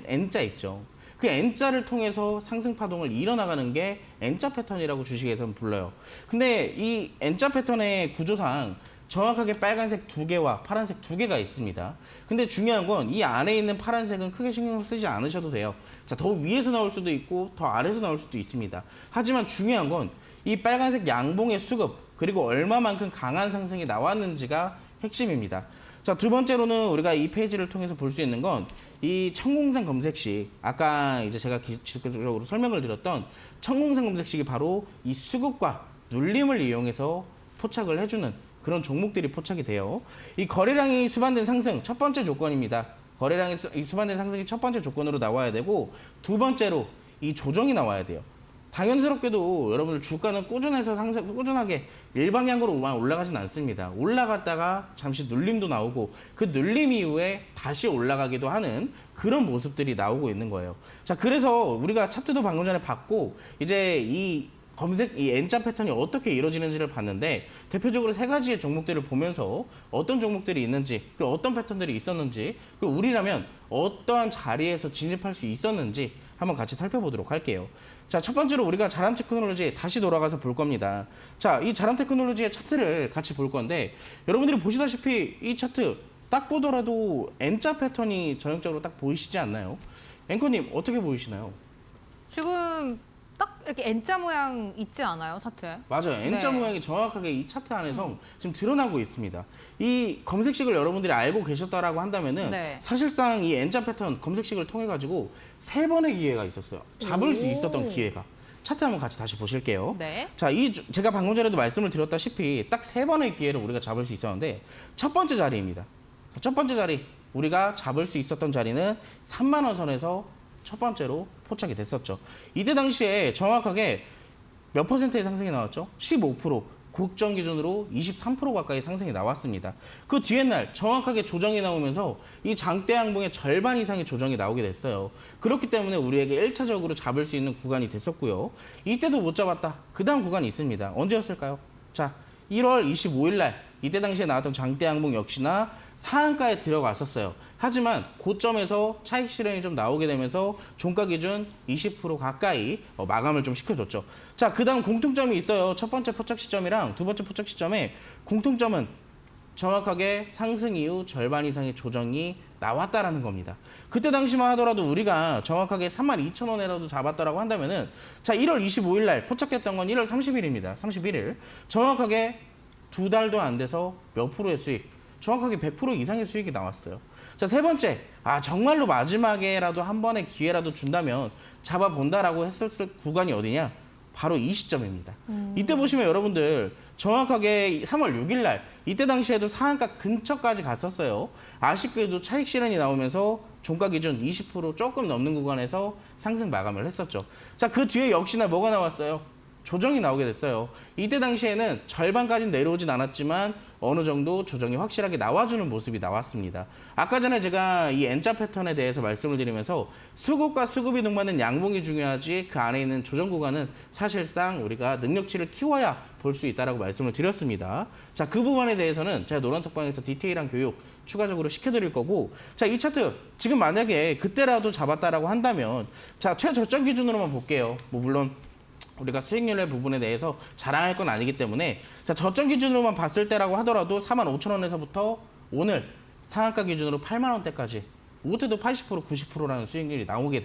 N자 있죠. 그 N자를 통해서 상승 파동을 이뤄나가는 게 N자 패턴이라고 주식에서는 불러요. 근데 이 N자 패턴의 구조상 정확하게 빨간색 2개와 파란색 2개가 있습니다. 근데 중요한 건 이 안에 있는 파란색은 크게 신경 쓰지 않으셔도 돼요. 자, 더 위에서 나올 수도 있고 더 아래에서 나올 수도 있습니다. 하지만 중요한 건 이 빨간색 양봉의 수급, 그리고 얼마만큼 강한 상승이 나왔는지가 핵심입니다. 자, 두 번째로는 우리가 이 페이지를 통해서 볼 수 있는 건 이 청공산 검색식, 아까 이제 제가 지속적으로 설명을 드렸던 청공산 검색식이 바로 이 수급과 눌림을 이용해서 포착을 해주는 그런 종목들이 포착이 돼요. 이 거래량이 수반된 상승 첫 번째 조건입니다. 거래량이 수반된 상승이 첫 번째 조건으로 나와야 되고, 두 번째로 이 조정이 나와야 돼요. 당연스럽게도 여러분들 주가는 꾸준하게 일방향으로만 올라가진 않습니다. 올라갔다가 잠시 눌림도 나오고 그 눌림 이후에 다시 올라가기도 하는 그런 모습들이 나오고 있는 거예요. 자, 그래서 우리가 차트도 방금 전에 봤고, 이제 이 N자 패턴이 어떻게 이루어지는지를 봤는데, 대표적으로 세 가지의 종목들을 보면서 어떤 종목들이 있는지, 그리고 어떤 패턴들이 있었는지, 그리고 우리라면 어떠한 자리에서 진입할 수 있었는지 한번 같이 살펴보도록 할게요. 자, 첫 번째로 우리가 자람 테크놀로지에 다시 돌아가서 볼 겁니다. 자, 이 자람 테크놀로지의 차트를 같이 볼 건데, 여러분들이 보시다시피 이 차트 딱 보더라도 N자 패턴이 전형적으로 딱 보이시지 않나요? 앵커님 어떻게 보이시나요? 지금 딱 이렇게 N자 모양 있지 않아요, 차트에? 맞아요. N자 네. 모양이 정확하게 이 차트 안에서 지금 드러나고 있습니다. 이 검색식을 여러분들이 알고 계셨다라고 한다면은 네. 사실상 이 N자 패턴 검색식을 통해 가지고 3번의 기회가 있었어요. 잡을 수 있었던 기회가. 차트 한번 같이 다시 보실게요. 네. 자, 제가 방금 전에도 말씀을 드렸다시피 딱 3번의 기회를 우리가 잡을 수 있었는데, 첫 번째 자리입니다. 첫 번째 자리, 우리가 잡을 수 있었던 자리는 3만 원 선에서 첫 번째로 포착이 됐었죠. 이때 당시에 정확하게 몇 퍼센트의 상승이 나왔죠? 15%, 국정 기준으로 23% 가까이 상승이 나왔습니다. 그 뒤에 날 정확하게 조정이 나오면서 이 장대 양봉의 절반 이상의 조정이 나오게 됐어요. 그렇기 때문에 우리에게 1차적으로 잡을 수 있는 구간이 됐었고요. 이때도 못 잡았다. 그 다음 구간이 있습니다. 언제였을까요? 자, 1월 25일 날 이때 당시에 나왔던 장대 양봉 역시나 상한가에 들어갔었어요. 하지만 고점에서 차익 실현이 좀 나오게 되면서 종가 기준 20% 가까이 마감을 좀 시켜줬죠. 자, 그 다음 공통점이 있어요. 첫 번째 포착 시점이랑 두 번째 포착 시점에 공통점은 정확하게 상승 이후 절반 이상의 조정이 나왔다라는 겁니다. 그때 당시만 하더라도 우리가 정확하게 32,000원이라도 잡았다라고 한다면은, 자, 1월 25일 날 포착했던 건 1월 30일입니다. 31일. 정확하게 2달도 안 돼서 몇 프로의 수익, 정확하게 100% 이상의 수익이 나왔어요. 자, 세 번째, 정말로 마지막에라도 한 번의 기회라도 준다면 잡아본다라고 했었을 구간이 어디냐? 바로 이 시점입니다. 이때 보시면 여러분들 정확하게 3월 6일 날 이때 당시에도 상한가 근처까지 갔었어요. 아쉽게도 차익 실현이 나오면서 종가 기준 20% 조금 넘는 구간에서 상승 마감을 했었죠. 자, 그 뒤에 역시나 뭐가 나왔어요? 조정이 나오게 됐어요. 이때 당시에는 절반까지는 내려오진 않았지만 어느 정도 조정이 확실하게 나와주는 모습이 나왔습니다. 아까 전에 제가 이 N자 패턴에 대해서 말씀을 드리면서 수급과 수급이 동반된 양봉이 중요하지 그 안에 있는 조정 구간은 사실상 우리가 능력치를 키워야 볼 수 있다라고 말씀을 드렸습니다. 자, 그 부분에 대해서는 제가 노란톡방에서 디테일한 교육 추가적으로 시켜드릴 거고, 자, 이 차트 지금 만약에 그때라도 잡았다라고 한다면, 자, 최저점 기준으로만 볼게요. 뭐 물론 우리가 수익률의 부분에 대해서 자랑할 건 아니기 때문에, 자, 저점 기준으로만 봤을 때라고 하더라도 45,000원에서부터 오늘 상한가 기준으로 8만 원대까지 못해도 80% 90%라는 수익률이 나오게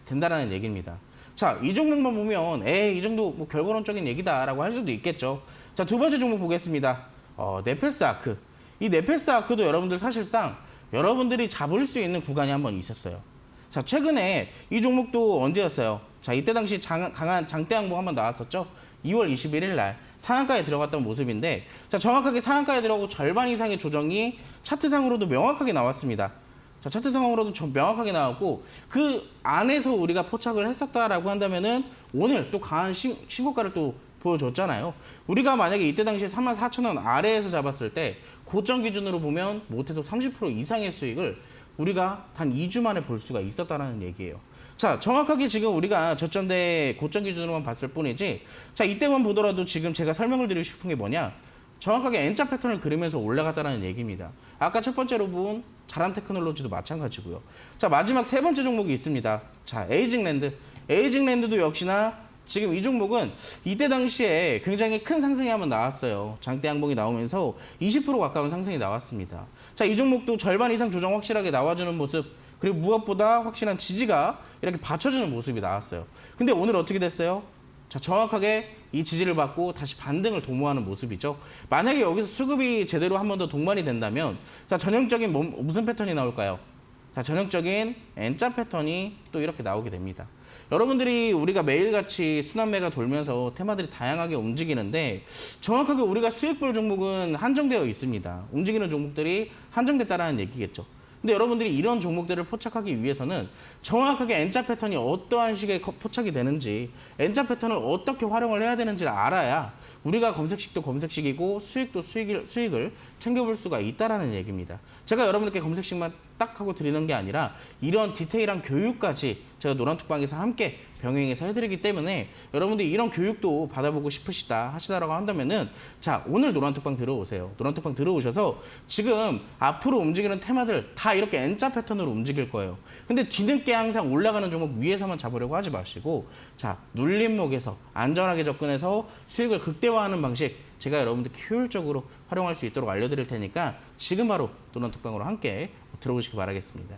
된다는 얘기입니다. 자, 이 종목만 보면 이 정도 뭐 결과론적인 얘기다라고 할 수도 있겠죠. 자, 두 번째 종목 보겠습니다. 네페스 아크. 이 네페스 아크도 여러분들 사실상 여러분들이 잡을 수 있는 구간이 한번 있었어요. 자, 최근에 이 종목도 언제였어요? 자, 이때 당시 강한 장대 항목 한번 나왔었죠? 2월 21일 날 상한가에 들어갔던 모습인데, 자, 정확하게 상한가에 들어가고 절반 이상의 조정이 차트상으로도 명확하게 나왔습니다. 자, 차트상으로도 명확하게 나왔고, 그 안에서 우리가 포착을 했었다라고 한다면은 오늘 또 강한 신고가를 또 보여줬잖아요. 우리가 만약에 이때 당시에 34,000원 아래에서 잡았을 때 고점 기준으로 보면 못해도 30% 이상의 수익을 우리가 단 2주 만에 볼 수가 있었다는 얘기예요. 자, 정확하게 지금 우리가 저점대 고점 기준으로만 봤을 뿐이지, 자, 이때만 보더라도 지금 제가 설명을 드리고 싶은 게 뭐냐, 정확하게 N자 패턴을 그리면서 올라갔다는 얘기입니다. 아까 첫 번째로 본 자람 테크놀로지도 마찬가지고요. 자, 마지막 세 번째 종목이 있습니다. 자, 에이징랜드. 에이징랜드도 역시나 지금 이 종목은 이때 당시에 굉장히 큰 상승이 한번 나왔어요. 장대 항목이 나오면서 20% 가까운 상승이 나왔습니다. 자, 이 종목도 절반 이상 조정 확실하게 나와주는 모습, 그리고 무엇보다 확실한 지지가 이렇게 받쳐주는 모습이 나왔어요. 근데 오늘 어떻게 됐어요? 자, 정확하게 이 지지를 받고 다시 반등을 도모하는 모습이죠. 만약에 여기서 수급이 제대로 한 번 더 동반이 된다면, 자, 전형적인 무슨 패턴이 나올까요? 자, 전형적인 N자 패턴이 또 이렇게 나오게 됩니다. 여러분들이 우리가 매일같이 순환매가 돌면서 테마들이 다양하게 움직이는데, 정확하게 우리가 수익 볼 종목은 한정되어 있습니다. 움직이는 종목들이 한정됐다라는 얘기겠죠. 근데 여러분들이 이런 종목들을 포착하기 위해서는 정확하게 N자 패턴이 어떠한 식의 포착이 되는지, N자 패턴을 어떻게 활용을 해야 되는지를 알아야 우리가 검색식도 검색식이고 수익도 수익을 챙겨볼 수가 있다라는 얘기입니다. 제가 여러분들께 검색식만 딱 하고 드리는 게 아니라 이런 디테일한 교육까지 제가 노란톡방에서 함께 병행해서 해드리기 때문에, 여러분들이 이런 교육도 받아보고 하시다라고 한다면은, 자, 오늘 노란톡방 들어오세요. 노란톡방 들어오셔서 지금 앞으로 움직이는 테마들 다 이렇게 N자 패턴으로 움직일 거예요. 근데 뒤늦게 항상 올라가는 종목 위에서만 잡으려고 하지 마시고, 자, 눌림목에서 안전하게 접근해서 수익을 극대화하는 방식, 제가 여러분들 효율적으로 활용할 수 있도록 알려드릴 테니까 지금 바로 노란톡방으로 함께 들어오시기 바라겠습니다.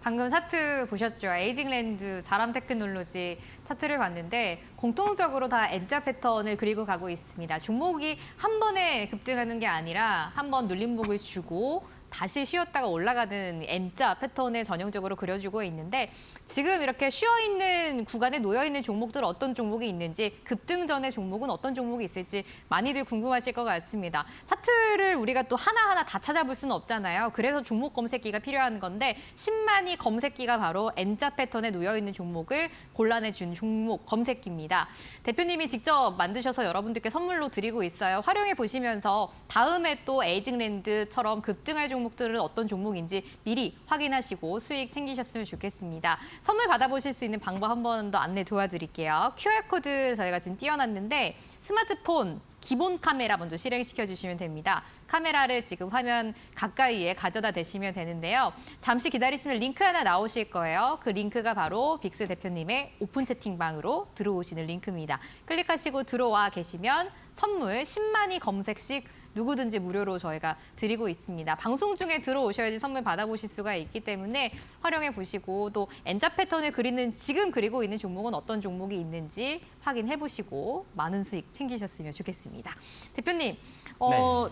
방금 차트 보셨죠? 에이징랜드, 자람 테크놀로지 차트를 봤는데 공통적으로 다 N자 패턴을 그리고 가고 있습니다. 종목이 한 번에 급등하는 게 아니라 한 번 눌림목을 주고 다시 쉬었다가 올라가는 N자 패턴을 전형적으로 그려주고 있는데, 지금 이렇게 쉬어있는 구간에 놓여있는 종목들 어떤 종목이 있는지, 급등 전의 종목은 어떤 종목이 있을지 많이들 궁금하실 것 같습니다. 차트를 우리가 또 하나하나 다 찾아볼 수는 없잖아요. 그래서 종목 검색기가 필요한 건데, 10만이 검색기가 바로 N자 패턴에 놓여있는 종목을 골라내준 종목 검색기입니다. 대표님이 직접 만드셔서 여러분들께 선물로 드리고 있어요. 활용해 보시면서 다음에 또 에이징랜드처럼 급등할 종목들은 어떤 종목인지 미리 확인하시고 수익 챙기셨으면 좋겠습니다. 선물 받아보실 수 있는 방법 한 번 더 안내 도와드릴게요. QR코드 저희가 지금 띄워놨는데, 스마트폰 기본 카메라 먼저 실행시켜 주시면 됩니다. 카메라를 지금 화면 가까이에 가져다 대시면 되는데요. 잠시 기다리시면 링크 하나 나오실 거예요. 그 링크가 바로 빅스 대표님의 오픈 채팅방으로 들어오시는 링크입니다. 클릭하시고 들어와 계시면 선물 10만이 검색식 누구든지 무료로 저희가 드리고 있습니다. 방송 중에 들어오셔야지 선물 받아보실 수가 있기 때문에 활용해 보시고, 또 N자 패턴을 지금 그리고 있는 종목은 어떤 종목이 있는지 확인해 보시고 많은 수익 챙기셨으면 좋겠습니다. 대표님,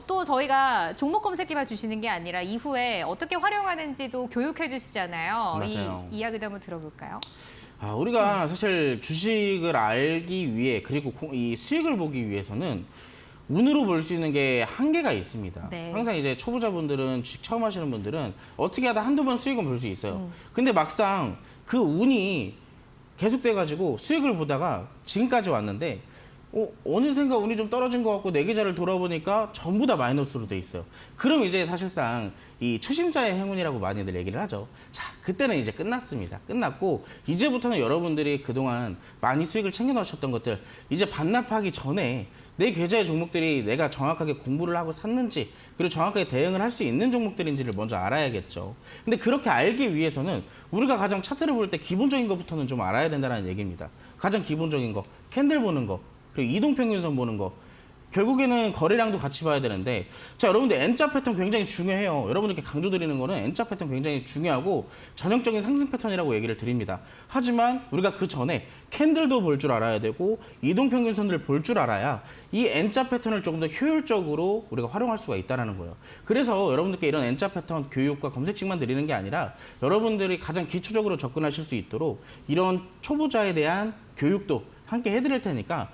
또 저희가 종목 검색기만 주시는 게 아니라 이후에 어떻게 활용하는지도 교육해 주시잖아요. 맞아요. 이 이야기도 한번 들어볼까요? 우리가 사실 주식을 알기 위해, 그리고 이 수익을 보기 위해서는 운으로 볼 수 있는 게 한계가 있습니다. 네. 항상 이제 초보자분들은, 주식 처음 하시는 분들은 어떻게 하다 한두 번 수익은 볼 수 있어요. 근데 막상 그 운이 계속돼가지고 수익을 보다가 지금까지 왔는데, 어느샌가 운이 좀 떨어진 것 같고 내 계좌를 돌아보니까 전부 다 마이너스로 돼 있어요. 그럼 이제 사실상 이 초심자의 행운이라고 많이들 얘기를 하죠. 자, 그때는 이제 끝났습니다. 끝났고 이제부터는 여러분들이 그동안 많이 수익을 챙겨 넣으셨던 것들, 이제 반납하기 전에 내 계좌의 종목들이 내가 정확하게 공부를 하고 샀는지, 그리고 정확하게 대응을 할 수 있는 종목들인지를 먼저 알아야겠죠. 근데 그렇게 알기 위해서는 우리가 가장 차트를 볼 때 기본적인 것부터는 좀 알아야 된다는 얘기입니다. 가장 기본적인 거, 캔들 보는 거, 그리고 이동평균선 보는 거. 결국에는 거래량도 같이 봐야 되는데 자 여러분들 N자 패턴 굉장히 중요해요. 여러분들께 강조드리는 거는 N자 패턴 굉장히 중요하고 전형적인 상승 패턴이라고 얘기를 드립니다. 하지만 우리가 그 전에 캔들도 볼 줄 알아야 되고 이동평균선들을 볼 줄 알아야 이 N자 패턴을 조금 더 효율적으로 우리가 활용할 수가 있다는 거예요. 그래서 여러분들께 이런 N자 패턴 교육과 검색식만 드리는 게 아니라 여러분들이 가장 기초적으로 접근하실 수 있도록 이런 초보자에 대한 교육도 함께 해드릴 테니까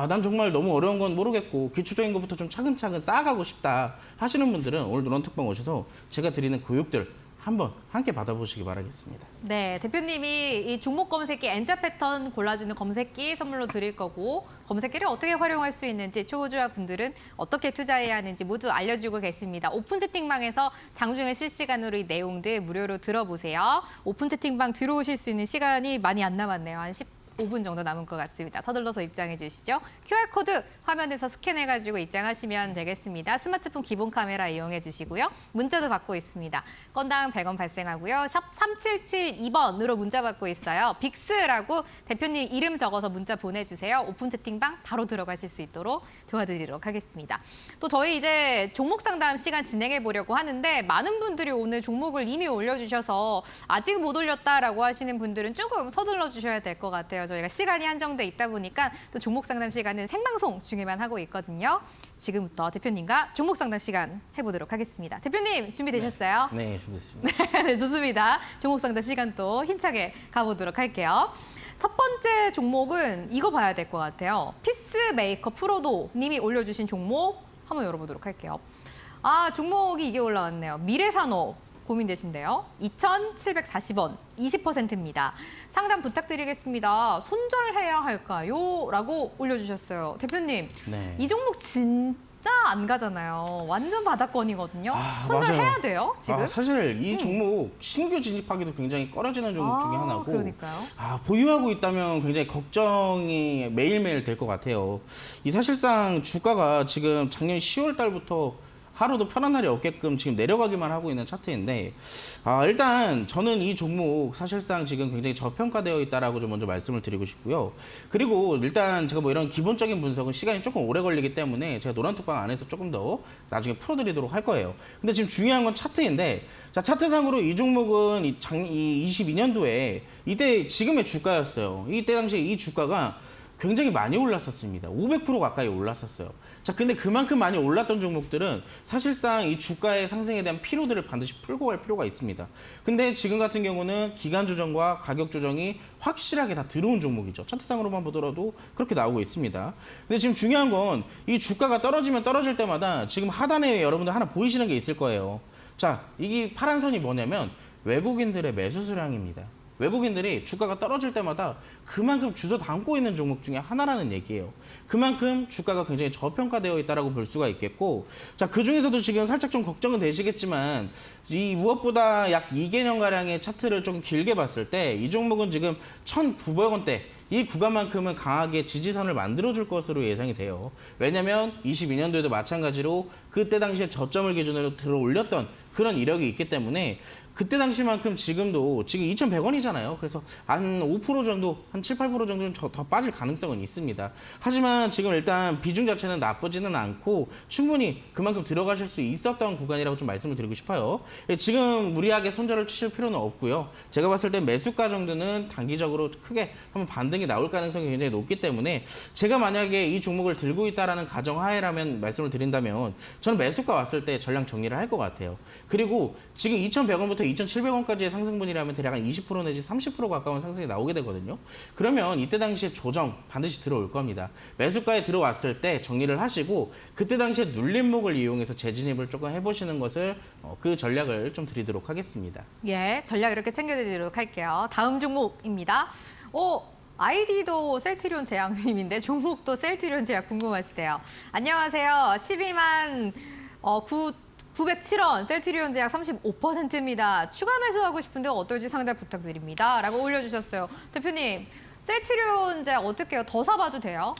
난 정말 너무 어려운 건 모르겠고 기초적인 것부터 좀 차근차근 쌓아가고 싶다 하시는 분들은 오늘 노란톡방 오셔서 제가 드리는 교육들 한번 함께 받아보시기 바라겠습니다. 네, 대표님이 이 종목 검색기 N자 패턴 골라주는 검색기 선물로 드릴 거고 검색기를 어떻게 활용할 수 있는지 초보자 분들은 어떻게 투자해야 하는지 모두 알려주고 계십니다. 오픈 채팅방에서 장중에 실시간으로 이 내용들 무료로 들어보세요. 오픈 채팅방 들어오실 수 있는 시간이 많이 안 남았네요. 한 15분 정도 남은 것 같습니다. 서둘러서 입장해 주시죠. QR코드 화면에서 스캔해가지고 입장하시면 되겠습니다. 스마트폰 기본 카메라 이용해 주시고요. 문자도 받고 있습니다. 건당 100원 발생하고요. 샵 3772번으로 문자 받고 있어요. 빅스라고 대표님 이름 적어서 문자 보내주세요. 오픈 채팅방 바로 들어가실 수 있도록 도와드리도록 하겠습니다. 또 저희 이제 종목 상담 시간 진행해 보려고 하는데 많은 분들이 오늘 종목을 이미 올려주셔서 아직 못 올렸다라고 하시는 분들은 조금 서둘러 주셔야 될 것 같아요. 저희가 시간이 한정돼 있다 보니까 또 종목 상담 시간은 생방송 중에만 하고 있거든요. 지금부터 대표님과 종목 상담 시간 해보도록 하겠습니다. 대표님 준비되셨어요? 네, 준비됐습니다. 네, 좋습니다. 종목 상담 시간 또 힘차게 가보도록 할게요. 첫 번째 종목은 이거 봐야 될 것 같아요. 피스메이커 프로도 님이 올려주신 종목 한번 열어보도록 할게요. 종목이 이게 올라왔네요. 미래산업 고민되신데요. 2,740원, 20%입니다. 상담 부탁드리겠습니다. 손절해야 할까요? 라고 올려주셨어요. 대표님, 네. 이 종목 진짜 안 가잖아요. 완전 바닥권이거든요. 손절해야 맞아요. 돼요, 지금? 사실 이 종목 신규 진입하기도 굉장히 꺼려지는 종목 중에 하나고 그러니까요. 보유하고 있다면 굉장히 걱정이 매일매일 될 것 같아요. 이 사실상 주가가 지금 작년 10월 달부터 하루도 편한 날이 없게끔 지금 내려가기만 하고 있는 차트인데 일단 저는 이 종목 사실상 지금 굉장히 저평가되어 있다라고 좀 먼저 말씀을 드리고 싶고요. 그리고 일단 제가 뭐 이런 기본적인 분석은 시간이 조금 오래 걸리기 때문에 제가 노란톡방 안에서 조금 더 나중에 풀어드리도록 할 거예요. 근데 지금 중요한 건 차트인데 자, 차트상으로 이 종목은 이 22년도에 이때 지금의 주가였어요. 이때 당시에 이 주가가 굉장히 많이 올랐었습니다. 500% 가까이 올랐었어요. 자, 근데 그만큼 많이 올랐던 종목들은 사실상 이 주가의 상승에 대한 피로들을 반드시 풀고 갈 필요가 있습니다. 근데 지금 같은 경우는 기간 조정과 가격 조정이 확실하게 다 들어온 종목이죠. 차트상으로만 보더라도 그렇게 나오고 있습니다. 근데 지금 중요한 건 이 주가가 떨어지면 떨어질 때마다 지금 하단에 여러분들 하나 보이시는 게 있을 거예요. 자, 이게 파란 선이 뭐냐면 외국인들의 매수 수량입니다. 외국인들이 주가가 떨어질 때마다 그만큼 주워 담고 있는 종목 중에 하나라는 얘기예요. 그만큼 주가가 굉장히 저평가되어 있다고 볼 수가 있겠고, 자, 그 중에서도 지금 살짝 좀 걱정은 되시겠지만 이 무엇보다 약 2개년가량의 차트를 좀 길게 봤을 때 이 종목은 지금 1,900원대 이 구간만큼은 강하게 지지선을 만들어줄 것으로 예상이 돼요. 왜냐하면 22년도에도 마찬가지로 그때 당시에 저점을 기준으로 들어 올렸던 그런 이력이 있기 때문에 그때 당시만큼 지금도 지금 2,100원이잖아요. 그래서 한 5% 정도, 한 7, 8% 정도는 더 빠질 가능성은 있습니다. 하지만 지금 일단 비중 자체는 나쁘지는 않고 충분히 그만큼 들어가실 수 있었던 구간이라고 좀 말씀을 드리고 싶어요. 지금 무리하게 손절을 치실 필요는 없고요. 제가 봤을 때 매수가 정도는 단기적으로 크게 한번 반등이 나올 가능성이 굉장히 높기 때문에 제가 만약에 이 종목을 들고 있다라는 가정하에라면 말씀을 드린다면 저는 매수가 왔을 때 전량 정리를 할 것 같아요. 그리고 지금 2,100원부터 2,700원까지의 상승분이라면 대략 한 20% 내지 30% 가까운 상승이 나오게 되거든요. 그러면 이때 당시에 조정 반드시 들어올 겁니다. 매수가에 들어왔을 때 정리를 하시고 그때 당시에 눌림목을 이용해서 재진입을 조금 해보시는 것을 그 전략을 좀 드리도록 하겠습니다. 예, 전략 이렇게 챙겨드리도록 할게요. 다음 종목입니다. 아이디도 셀트리온 제약님인데 종목도 셀트리온 제약 궁금하시대요. 안녕하세요. 12만 907원 셀트리온 제약 35%입니다. 추가 매수하고 싶은데 어떨지 상담 부탁드립니다. 라고 올려주셨어요. 대표님, 셀트리온 제약 어떻게 해요? 더 사봐도 돼요?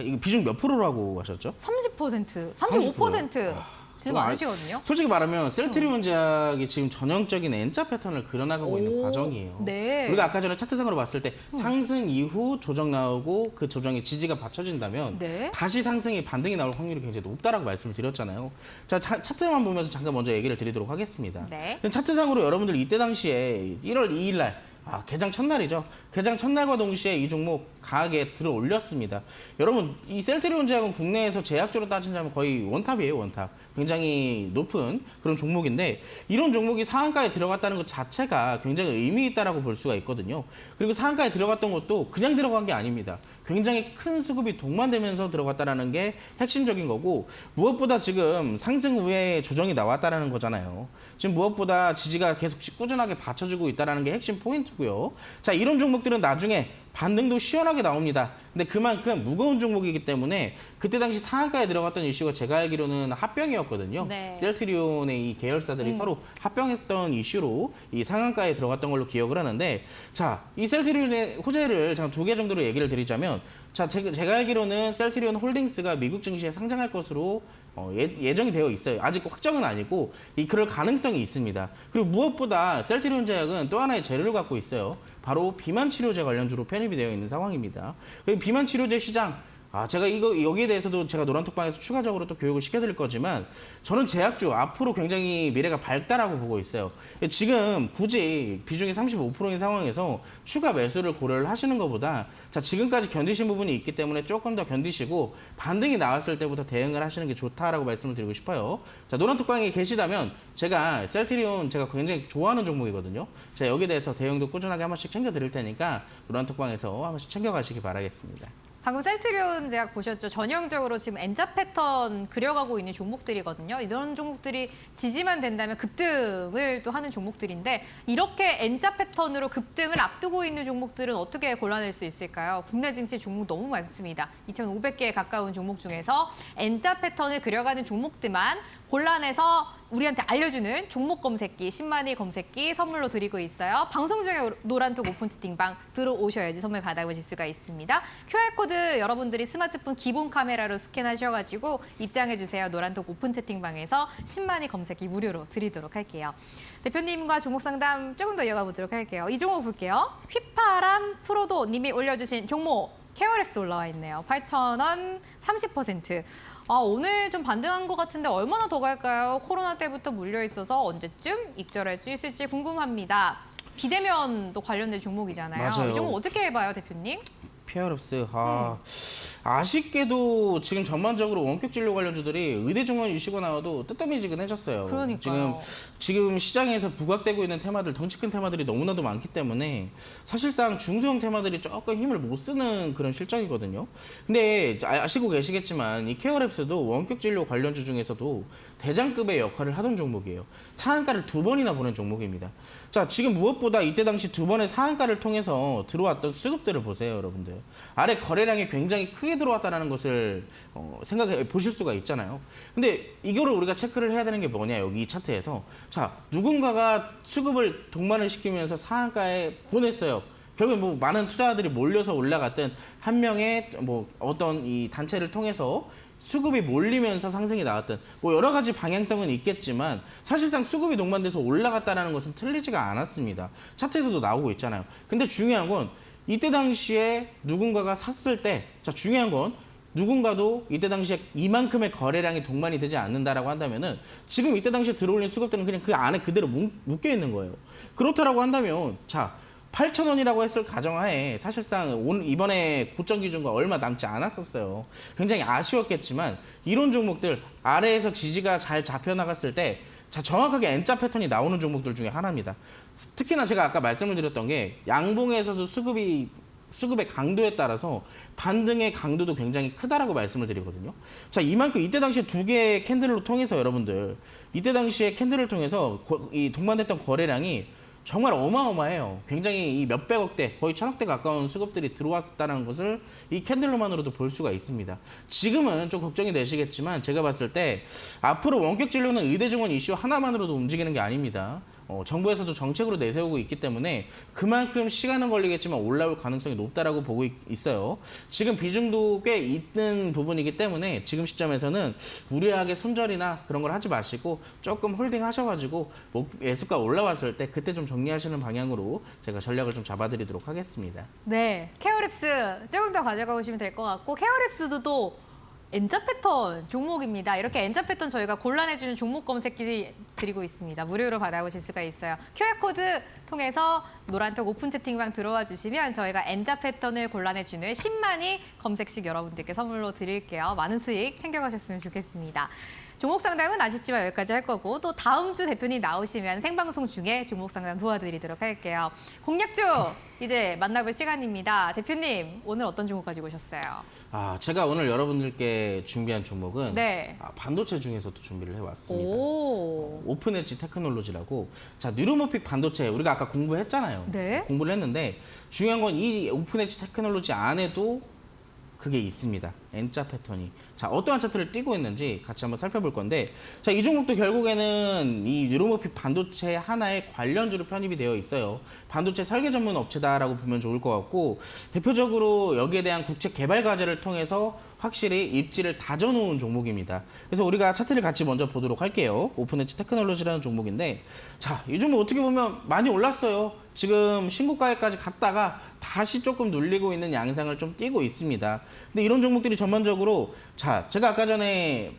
이거 비중 몇 프로라고 하셨죠? 30%, 35%. 진짜 많으시거든요. 솔직히 말하면 셀트리온 제약이 지금 전형적인 N자 패턴을 그려나가고 있는 과정이에요. 네. 우리가 아까 전에 차트상으로 봤을 때 상승 이후 조정 나오고 그 조정의 지지가 받쳐진다면 네. 다시 상승이 반등이 나올 확률이 굉장히 높다라고 말씀을 드렸잖아요. 자, 차트만 보면서 잠깐 먼저 얘기를 드리도록 하겠습니다. 네. 차트상으로 여러분들 이때 당시에 1월 2일 날 개장 첫날이죠. 개장 첫날과 동시에 이 종목 강하게 들어 올렸습니다. 여러분, 이 셀트리온 제약은 국내에서 제약주로 따진다면 거의 원탑이에요, 원탑. 굉장히 높은 그런 종목인데 이런 종목이 상한가에 들어갔다는 것 자체가 굉장히 의미 있다라고 볼 수가 있거든요. 그리고 상한가에 들어갔던 것도 그냥 들어간 게 아닙니다. 굉장히 큰 수급이 동반되면서 들어갔다는 게 핵심적인 거고 무엇보다 지금 상승 후에 조정이 나왔다는 거잖아요. 지금 무엇보다 지지가 계속 꾸준하게 받쳐주고 있다는 게 핵심 포인트고요. 자, 이런 종목들은 나중에 반등도 시원하게 나옵니다. 근데 그만큼 무거운 종목이기 때문에 그때 당시 상한가에 들어갔던 이슈가 제가 알기로는 합병이었거든요. 네. 셀트리온의 이 계열사들이 서로 합병했던 이슈로 이 상한가에 들어갔던 걸로 기억을 하는데 자, 이 셀트리온의 호재를 잠깐 2개 정도로 얘기를 드리자면 자, 제가 알기로는 셀트리온 홀딩스가 미국 증시에 상장할 것으로 예정이 되어 있어요. 아직 확정은 아니고 그럴 가능성이 있습니다. 그리고 무엇보다 셀트리온 제약은 또 하나의 재료를 갖고 있어요. 바로 비만 치료제 관련주로 편입이 되어 있는 상황입니다. 그리고 비만 치료제 시장 제가 여기에 대해서도 제가 노란톡방에서 추가적으로 또 교육을 시켜드릴 거지만 저는 제약주 앞으로 굉장히 미래가 밝다라고 보고 있어요. 지금 굳이 비중이 35%인 상황에서 추가 매수를 고려를 하시는 것보다 자, 지금까지 견디신 부분이 있기 때문에 조금 더 견디시고 반등이 나왔을 때부터 대응을 하시는 게 좋다라고 말씀을 드리고 싶어요. 자, 노란톡방에 계시다면 제가 셀트리온 제가 굉장히 좋아하는 종목이거든요. 제가 여기에 대해서 대응도 꾸준하게 한 번씩 챙겨드릴 테니까 노란톡방에서 한 번씩 챙겨가시기 바라겠습니다. 방금 셀트리온 제약 보셨죠? 전형적으로 지금 N자 패턴 그려가고 있는 종목들이거든요. 이런 종목들이 지지만 된다면 급등을 또 하는 종목들인데 이렇게 N자 패턴으로 급등을 앞두고 있는 종목들은 어떻게 골라낼 수 있을까요? 국내 증시 종목 너무 많습니다. 2,500개에 가까운 종목 중에서 N자 패턴을 그려가는 종목들만 골라내서 우리한테 알려주는 종목 검색기, 10만위 검색기 선물로 드리고 있어요. 방송 중에 노란톡 오픈 채팅방 들어오셔야지 선물 받아보실 수가 있습니다. QR코드 여러분들이 스마트폰 기본 카메라로 스캔하셔가지고 입장해주세요. 노란톡 오픈 채팅방에서 10만위 검색기 무료로 드리도록 할게요. 대표님과 종목 상담 조금 더 이어가 보도록 할게요. 이 종목 볼게요. 휘파람 프로도 님이 올려주신 종목 케어랩스 올라와 있네요. 8,000원 30%. 오늘 좀 반등한 것 같은데 얼마나 더 갈까요? 코로나 때부터 물려 있어서 언제쯤 입절할 수 있을지 궁금합니다. 비대면도 관련된 종목이잖아요. 맞아요. 이 종목 어떻게 봐요, 대표님? 피어럽스 아쉽게도 지금 전반적으로 원격 진료 관련주들이 의대 증원 이슈가 나와도 뜨뜻미지근해졌어요. 그러니까요. 지금 시장에서 부각되고 있는 테마들, 덩치 큰 테마들이 너무나도 많기 때문에 사실상 중소형 테마들이 조금 힘을 못 쓰는 그런 실정이거든요. 근데 아시고 계시겠지만 이 케어랩스도 원격 진료 관련주 중에서도 대장급의 역할을 하던 종목이에요. 상한가를 2번이나 보낸 종목입니다. 자, 지금 무엇보다 이때 당시 2번의 상한가를 통해서 들어왔던 수급들을 보세요, 여러분들. 아래 거래량이 굉장히 크게 들어왔다는 것을 생각해 보실 수가 있잖아요. 근데 이거를 우리가 체크를 해야 되는 게 뭐냐, 여기 이 차트에서. 자, 누군가가 수급을 동반을 시키면서 상한가에 보냈어요. 결국 뭐 많은 투자자들이 몰려서 올라갔던 한 명의 뭐 어떤 이 단체를 통해서 수급이 몰리면서 상승이 나왔던 뭐 여러 가지 방향성은 있겠지만 사실상 수급이 동반돼서 올라갔다는 것은 틀리지가 않았습니다. 차트에서도 나오고 있잖아요. 근데 중요한 건 이때 당시에 누군가가 샀을 때, 자, 중요한 건 누군가도 이때 당시에 이만큼의 거래량이 동반이 되지 않는다라고 한다면은 지금 이때 당시에 들어올린 수급들은 그냥 그 안에 그대로 묶여 있는 거예요. 그렇다라고 한다면 자, 8,000원이라고 했을 가정하에 사실상 이번에 고점 기준과 얼마 남지 않았었어요. 굉장히 아쉬웠겠지만 이런 종목들 아래에서 지지가 잘 잡혀나갔을 때 자, 정확하게 N자 패턴이 나오는 종목들 중에 하나입니다. 특히나 제가 아까 말씀을 드렸던 게 양봉에서도 수급의 강도에 따라서 반등의 강도도 굉장히 크다라고 말씀을 드리거든요. 자, 이만큼 이때 당시에 2개의 캔들을 통해서 여러분들 이때 당시에 캔들을 통해서 이 동반됐던 거래량이 정말 어마어마해요. 굉장히 이 몇백억대, 거의 1,000억대 가까운 수급들이 들어왔다는 것을 이 캔들로만으로도 볼 수가 있습니다. 지금은 좀 걱정이 되시겠지만 제가 봤을 때 앞으로 원격 진료는 의대 증원 이슈 하나만으로도 움직이는 게 아닙니다. 정부에서도 정책으로 내세우고 있기 때문에 그만큼 시간은 걸리겠지만 올라올 가능성이 높다라고 보고 있어요. 지금 비중도 꽤 있는 부분이기 때문에 지금 시점에서는 무리하게 손절이나 그런 걸 하지 마시고 조금 홀딩 하셔가지고 매수가 올라왔을 때 그때 좀 정리하시는 방향으로 제가 전략을 좀 잡아드리도록 하겠습니다. 네, 케어랩스 조금 더 가져가 보시면 될 것 같고 케어랩스도 또 N자 패턴 종목입니다. 이렇게 N자 패턴 저희가 골라내주는 종목 검색기 드리고 있습니다. 무료로 받아보실 수가 있어요. QR코드 통해서 노란톡 오픈 채팅방 들어와 주시면 저희가 N자 패턴을 골라내주는 10만이 검색식 여러분들께 선물로 드릴게요. 많은 수익 챙겨가셨으면 좋겠습니다. 종목 상담은 아쉽지만 여기까지 할 거고 또 다음 주 대표님 나오시면 생방송 중에 종목 상담 도와드리도록 할게요. 공략주 이제 만나볼 시간입니다. 대표님 오늘 어떤 종목 가지고 오셨어요? 제가 오늘 여러분들께 준비한 종목은 네. 반도체 중에서도 준비를 해왔습니다. 오. 오픈 엣지 테크놀로지라고 자 뉴로모픽 반도체 우리가 아까 공부했잖아요. 네. 공부를 했는데 중요한 건 이 오픈 엣지 테크놀로지 안에도 그게 있습니다. N자 패턴이. 자, 어떠한 차트를 띄고 있는지 같이 한번 살펴볼 건데 자, 이 종목도 결국에는 이 뉴로모픽 반도체 하나의 관련주로 편입이 되어 있어요. 반도체 설계 전문 업체다라고 보면 좋을 것 같고 대표적으로 여기에 대한 국책 개발 과제를 통해서 확실히 입지를 다져놓은 종목입니다. 그래서 우리가 차트를 같이 먼저 보도록 할게요. 오픈 엣지 테크놀로지라는 종목인데 자, 이 종목 어떻게 보면 많이 올랐어요. 지금 신고가에까지 갔다가 다시 조금 눌리고 있는 양상을 좀 띄고 있습니다. 근데 이런 종목들이 전반적으로 자, 제가 아까 전에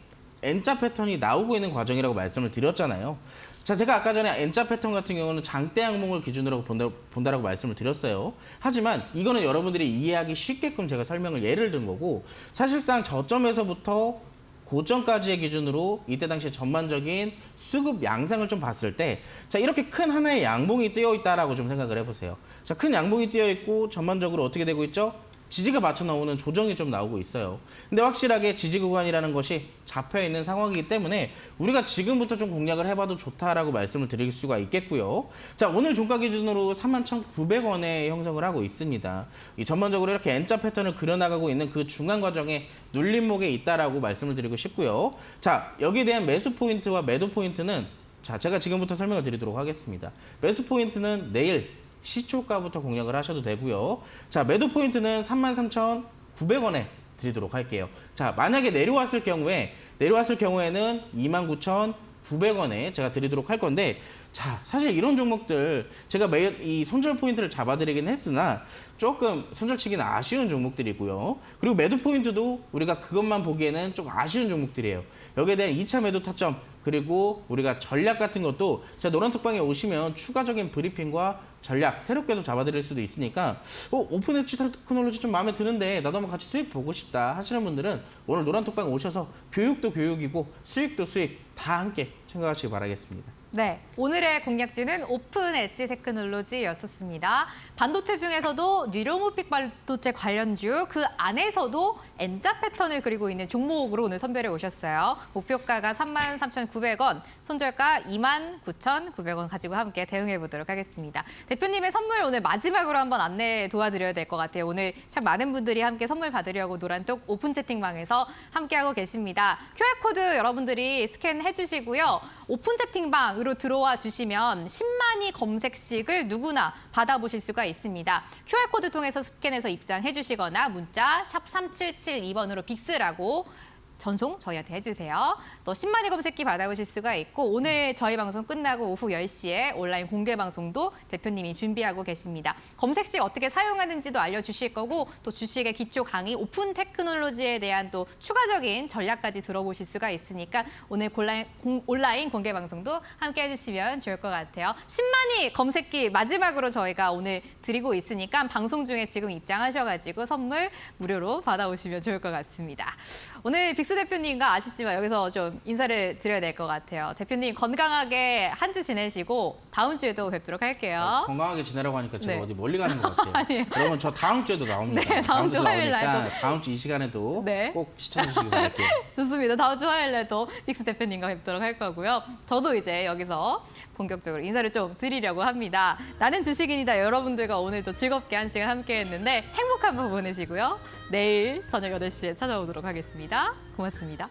N자 패턴이 나오고 있는 과정이라고 말씀을 드렸잖아요. 자, 제가 아까 전에 N자 패턴 같은 경우는 장대 양봉을 기준으로 본다라고 말씀을 드렸어요. 하지만 이거는 여러분들이 이해하기 쉽게끔 제가 설명을 예를 든 거고 사실상 저점에서부터 고점까지의 기준으로 이때 당시 전반적인 수급 양상을 좀 봤을 때 자, 이렇게 큰 하나의 양봉이 뜨여 있다라고 좀 생각을 해보세요. 자, 큰 양봉이 뜨여 있고 전반적으로 어떻게 되고 있죠? 지지가 맞춰 나오는 조정이 좀 나오고 있어요. 근데 확실하게 지지 구간이라는 것이 잡혀 있는 상황이기 때문에 우리가 지금부터 좀 공략을 해봐도 좋다라고 말씀을 드릴 수가 있겠고요. 자, 오늘 종가 기준으로 31,900원에 형성을 하고 있습니다. 이 전반적으로 이렇게 N자 패턴을 그려나가고 있는 그 중간 과정에 눌림목에 있다라고 말씀을 드리고 싶고요. 자, 여기에 대한 매수 포인트와 매도 포인트는 자, 제가 지금부터 설명을 드리도록 하겠습니다. 매수 포인트는 내일 시초가부터 공략을 하셔도 되고요. 자, 매도 포인트는 33,900원에 드리도록 할게요. 자, 만약에 내려왔을 경우에는 29,900원에 제가 드리도록 할 건데 자, 사실 이런 종목들 제가 매일 이 손절 포인트를 잡아드리긴 했으나 조금 손절치기는 아쉬운 종목들이고요. 그리고 매도 포인트도 우리가 그것만 보기에는 좀 아쉬운 종목들이에요. 여기에 대한 2차 매도 타점 그리고 우리가 전략 같은 것도 제가 노란톡방에 오시면 추가적인 브리핑과 전략 새롭게도 잡아드릴 수도 있으니까 오픈 엣지 테크놀로지 좀 마음에 드는데 나도 한번 같이 수익 보고 싶다 하시는 분들은 오늘 노란톡방에 오셔서 교육도 교육이고 수익도 수익 다 함께 챙겨가시기 바라겠습니다. 네, 오늘의 공략주는 오픈 엣지 테크놀로지였었습니다. 반도체 중에서도 뉴로모픽 반도체 관련주 그 안에서도 N자 패턴을 그리고 있는 종목으로 오늘 선별해 오셨어요. 목표가가 33,900원, 손절가 29,900원 가지고 함께 대응해 보도록 하겠습니다. 대표님의 선물 오늘 마지막으로 한번 안내 도와드려야 될 것 같아요. 오늘 참 많은 분들이 함께 선물 받으려고 노란톡 오픈 채팅방에서 함께하고 계십니다. QR코드 여러분들이 스캔해 주시고요. 오픈 채팅방으로 들어와 주시면 10만이 검색식을 누구나 받아보실 수가 있습니다. QR코드 통해서 스캔해서 입장해 주시거나 문자 샵 3772번으로 빅스라고 전송 저희한테 해주세요. 또 10만의 검색기 받아보실 수가 있고 오늘 저희 방송 끝나고 오후 10시에 온라인 공개 방송도 대표님이 준비하고 계십니다. 검색식 어떻게 사용하는지도 알려주실 거고 또 주식의 기초 강의 오픈 테크놀로지에 대한 또 추가적인 전략까지 들어보실 수가 있으니까 오늘 온라인 공개 방송도 함께 해주시면 좋을 것 같아요. 10만이 검색기 마지막으로 저희가 오늘 드리고 있으니까 방송 중에 지금 입장하셔가지고 선물 무료로 받아오시면 좋을 것 같습니다. 오늘 빅스 대표님과 아쉽지만 여기서 좀 인사를 드려야 될 것 같아요. 대표님 건강하게 한 주 지내시고 다음 주에도 뵙도록 할게요. 건강하게 지내라고 하니까 제가 네. 어디 멀리 가는 것 같아요. 아니에요. 그러면 저 다음 주에도 나옵니다. 네, 다음 주 주에도 화요일 나오니까 날도. 다음 주 이 시간에도 네. 꼭 시청해주시기 바랄게요. 좋습니다. 다음 주 화요일에도 빅스 대표님과 뵙도록 할 거고요. 저도 이제 여기서 본격적으로 인사를 좀 드리려고 합니다. 나는 주식인이다. 여러분들과 오늘도 즐겁게 한 시간 함께 했는데 행복한 밤 보내시고요. 내일 저녁 8시에 찾아오도록 하겠습니다. 고맙습니다.